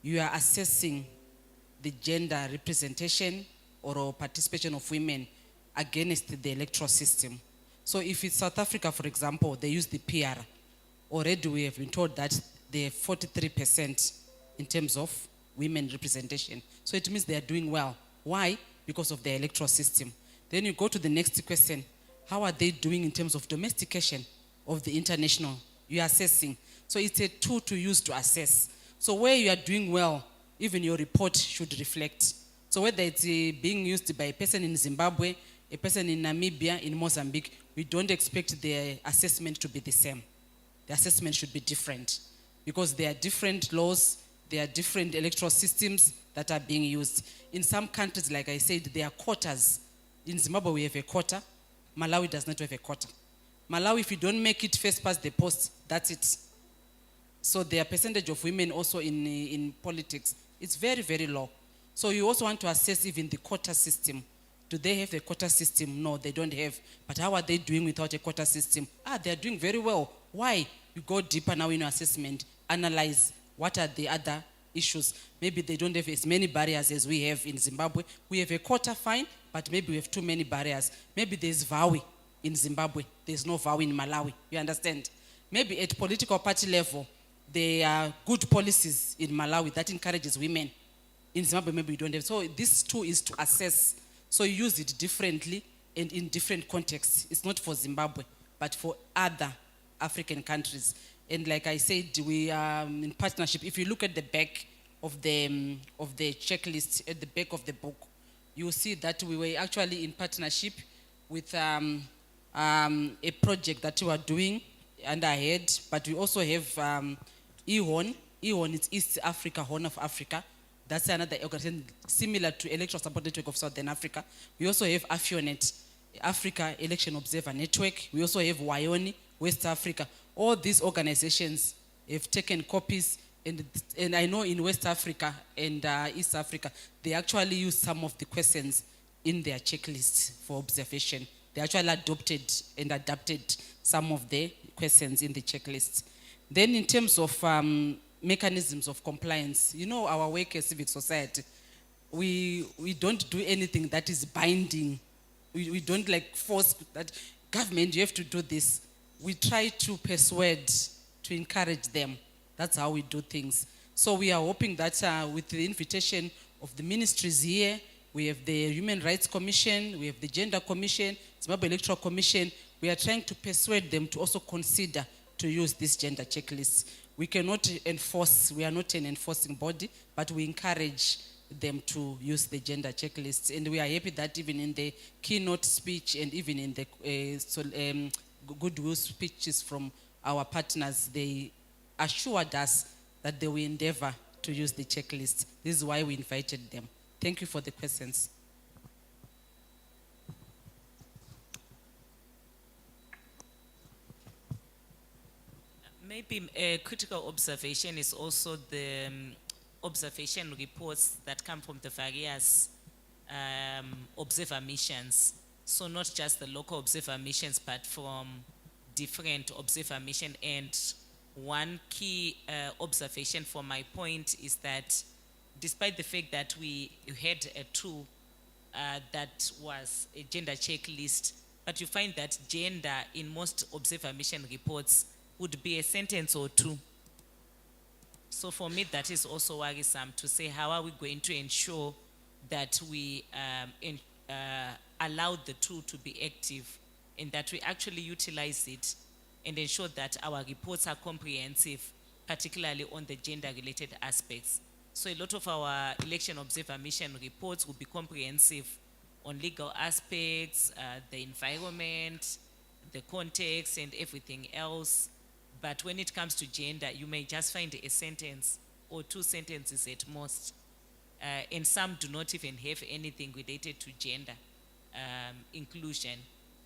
You are assessing the gender representation or participation of women against the electoral system. So if it's South Africa, for example, they use the PR. Already we have been told that they have 43% in terms of women representation. So it means they are doing well. Why? Because of the electoral system. Then you go to the next question. How are they doing in terms of domestication of the international? You are assessing. So it's a tool to use to assess. So where you are doing well, even your report should reflect. So whether it's being used by a person in Zimbabwe, a person in Namibia, in Mozambique, we don't expect the assessment to be the same. The assessment should be different because there are different laws, there are different electoral systems that are being used. In some countries, like I said, there are quotas. In Zimbabwe, we have a quota. Malawi does not have a quota. Malawi, if you don't make it first past the post, that's it. So their percentage of women also in politics, it's very, very low. So you also want to assess even the quota system. Do they have a quota system? No, they don't have. But how are they doing without a quota system? They're doing very well. Why? You go deeper now in your assessment, analyze what are the other issues. Maybe they don't have as many barriers as we have in Zimbabwe. We have a quota, fine, but maybe we have too many barriers. Maybe there's VAWI in Zimbabwe. There's no VAWI in Malawi. You understand? Maybe at political party level, there are good policies in Malawi that encourages women. In Zimbabwe, maybe we don't have. So this tool is to assess. So you use it differently and in different contexts. It's not for Zimbabwe, but for other African countries. And like I said, we are in partnership. If you look at the back of the checklist, at the back of the book, you will see that we were actually in partnership with a project that we are doing under head, but we also have EHON. EHON is East Africa, Horn of Africa. That's another organization similar to Electoral Support Network of Southern Africa. We also have AFIONET, Africa Election Observer Network. We also have WIONI, West Africa. All these organizations have taken copies, and I know in West Africa and East Africa, they actually use some of the questions in their checklists for observation. They actually adopted and adapted some of the questions in the checklist. Then in terms of mechanisms of compliance, you know our work as civic society, we don't do anything that is binding. We don't like force that government, you have to do this. We try to persuade, to encourage them. That's how we do things. So we are hoping that with the invitation of the ministries here, we have the Human Rights Commission, we have the Gender Commission, Zimbabwe Electoral Commission, we are trying to persuade them to also consider to use this gender checklist. We cannot enforce, we are not an enforcing body, but we encourage them to use the gender checklist. And we are happy that even in the keynote speech and even in the goodwill speeches from our partners, they assured us that they will endeavor to use the checklist. This is why we invited them. Thank you for the questions. Maybe a critical observation is also the observation reports that come from the various observer missions. So not just the local observer missions, but from different observer missions. And one key observation from my point is that despite the fact that we had a tool that was a gender checklist, but you find that gender in most observer mission reports would be a sentence or two. So for me, that is also worrisome to say, how are we going to ensure that we allow the tool to be active and that we actually utilize it and ensure that our reports are comprehensive, particularly on the gender-related aspects. So a lot of our election observer mission reports will be comprehensive on legal aspects, the environment, the context, and everything else. But when it comes to gender, you may just find a sentence or two sentences at most. And some do not even have anything related to gender inclusion.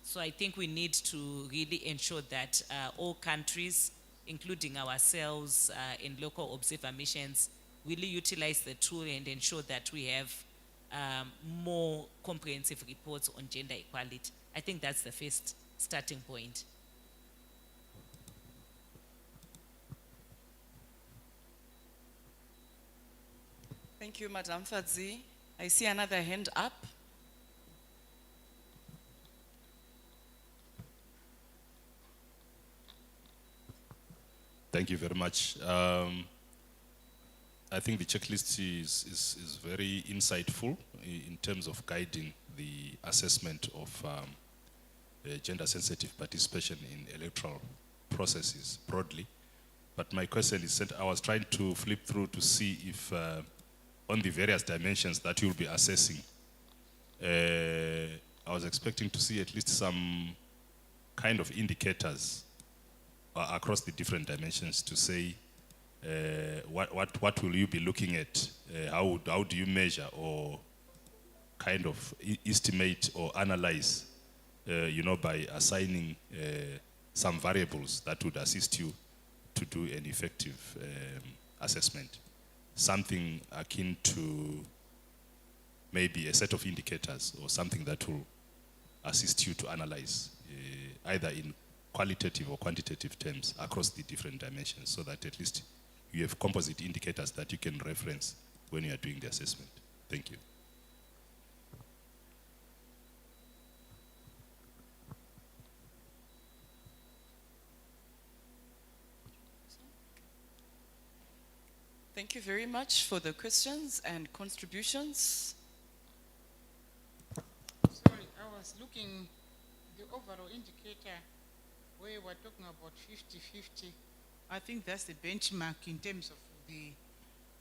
So I think we need to really ensure that all countries, including ourselves in local observer missions, really utilize the tool and ensure that we have more comprehensive reports on gender equality. I think that's the first starting point. Thank you, Madam Fadzi. I see another hand up. Thank you very much. I think the checklist is very insightful in terms of guiding the assessment of gender-sensitive participation in electoral processes broadly. But my question is, I was trying to flip through to see if on the various dimensions that you'll be assessing, I was expecting to see at least some kind of indicators across the different dimensions to say what will you be looking at? How do you measure or kind of estimate or analyze, by assigning some variables that would assist you to do an effective assessment? Something akin to maybe a set of indicators or something that will assist you to analyze either in qualitative or quantitative terms across the different dimensions, so that at least you have composite indicators that you can reference when you are doing the assessment. Thank you. Thank you very much for the questions and contributions. Sorry, I was looking the overall indicator where we're talking about 50-50. I think that's the benchmark in terms of the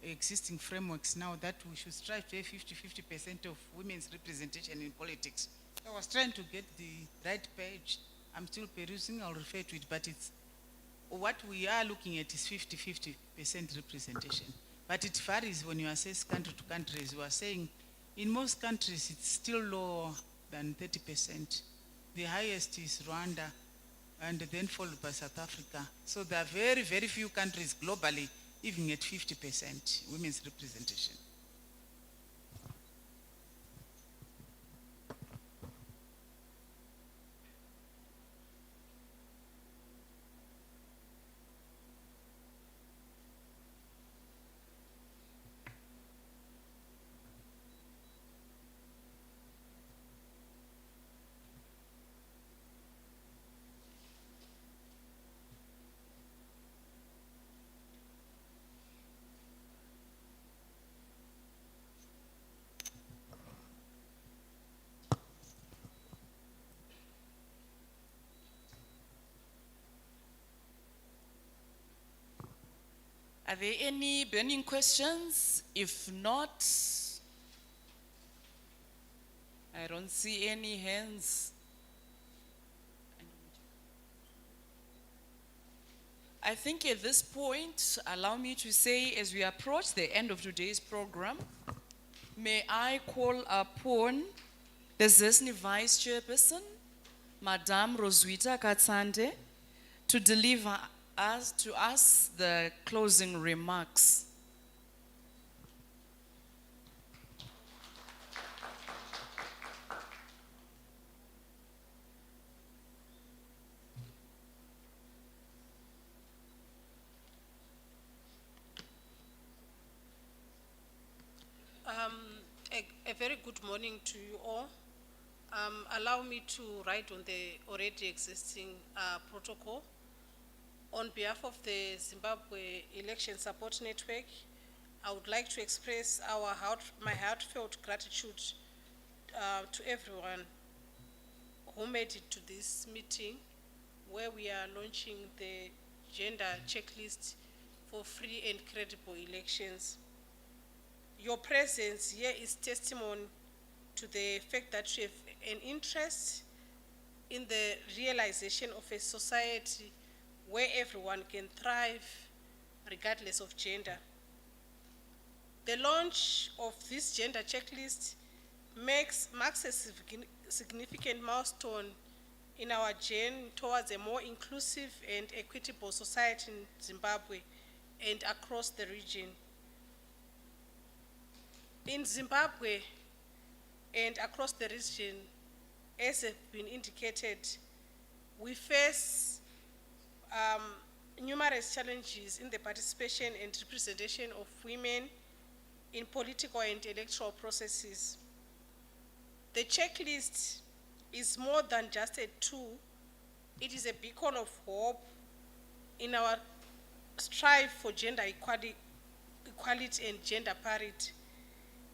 existing frameworks now, that we should strive to have 50-50% of women's representation in politics. I was trying to get the right page. I'm still perusing, I'll refer to it, but it's what we are looking at is 50-50% representation. But it varies when you assess country to country. As we are saying, in most countries, it's still lower than 30%. The highest is Rwanda, and then followed by South Africa. So there are very, very few countries globally even at 50% women's representation. Are there any burning questions? If not, I don't see any hands. I think at this point, allow me to say, as we approach the end of today's program, may I call upon the ZESNI Vice Chairperson, Madame Roswitha Katsande, to deliver to us the closing remarks. A very good morning to you all. Allow me to write on the already existing protocol. On behalf of the Zimbabwe Election Support Network, I would like to express my heartfelt gratitude to everyone who made it to this meeting, where we are launching the gender checklist for free and credible elections. Your presence here is testimony to the fact that you have an interest in the realization of a society where everyone can thrive regardless of gender. The launch of this gender checklist marks a significant milestone in our journey towards a more inclusive and equitable society in Zimbabwe and across the region. In Zimbabwe and across the region, as have been indicated, we face numerous challenges in the participation and representation of women in political and electoral processes. The checklist is more than just a tool. It is a beacon of hope in our strive for gender equality and gender parity.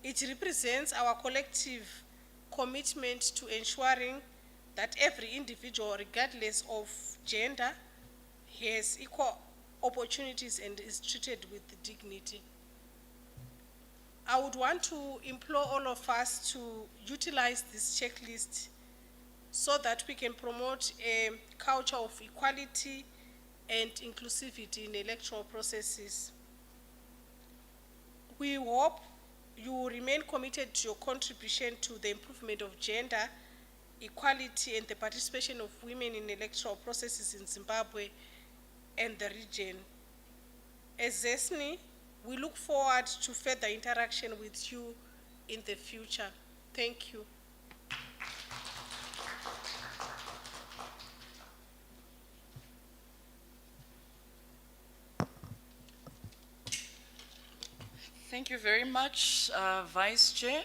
It represents our collective commitment to ensuring that every individual, regardless of gender, has equal opportunities and is treated with dignity. I would want to implore all of us to utilize this checklist so that we can promote a culture of equality and inclusivity in electoral processes. We hope you will remain committed to your contribution to the improvement of gender equality and the participation of women in electoral processes in Zimbabwe and the region. As ZESNI, we look forward to further interaction with you in the future. Thank you. Thank you very much, Vice Chair,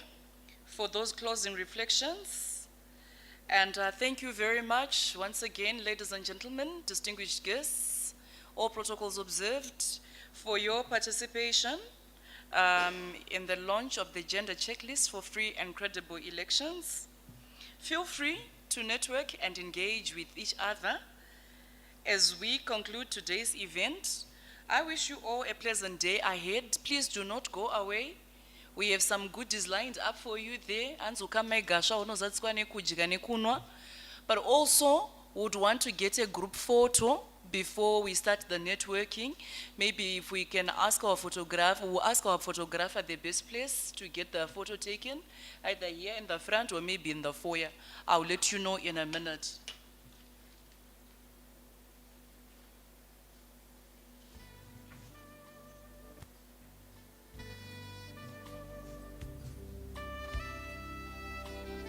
for those closing reflections. And thank you very much, once again, ladies and gentlemen, distinguished guests, all protocols observed, for your participation in the launch of the gender checklist for free and credible elections. Feel free to network and engage with each other. As we conclude today's event, I wish you all a pleasant day ahead. Please do not go away. We have some goodies lined up for you there. But also would want to get a group photo before we start the networking. Maybe if we can ask our photographer, we'll ask our photographer the best place to get the photo taken, either here in the front or maybe in the foyer. I'll let you know in a minute.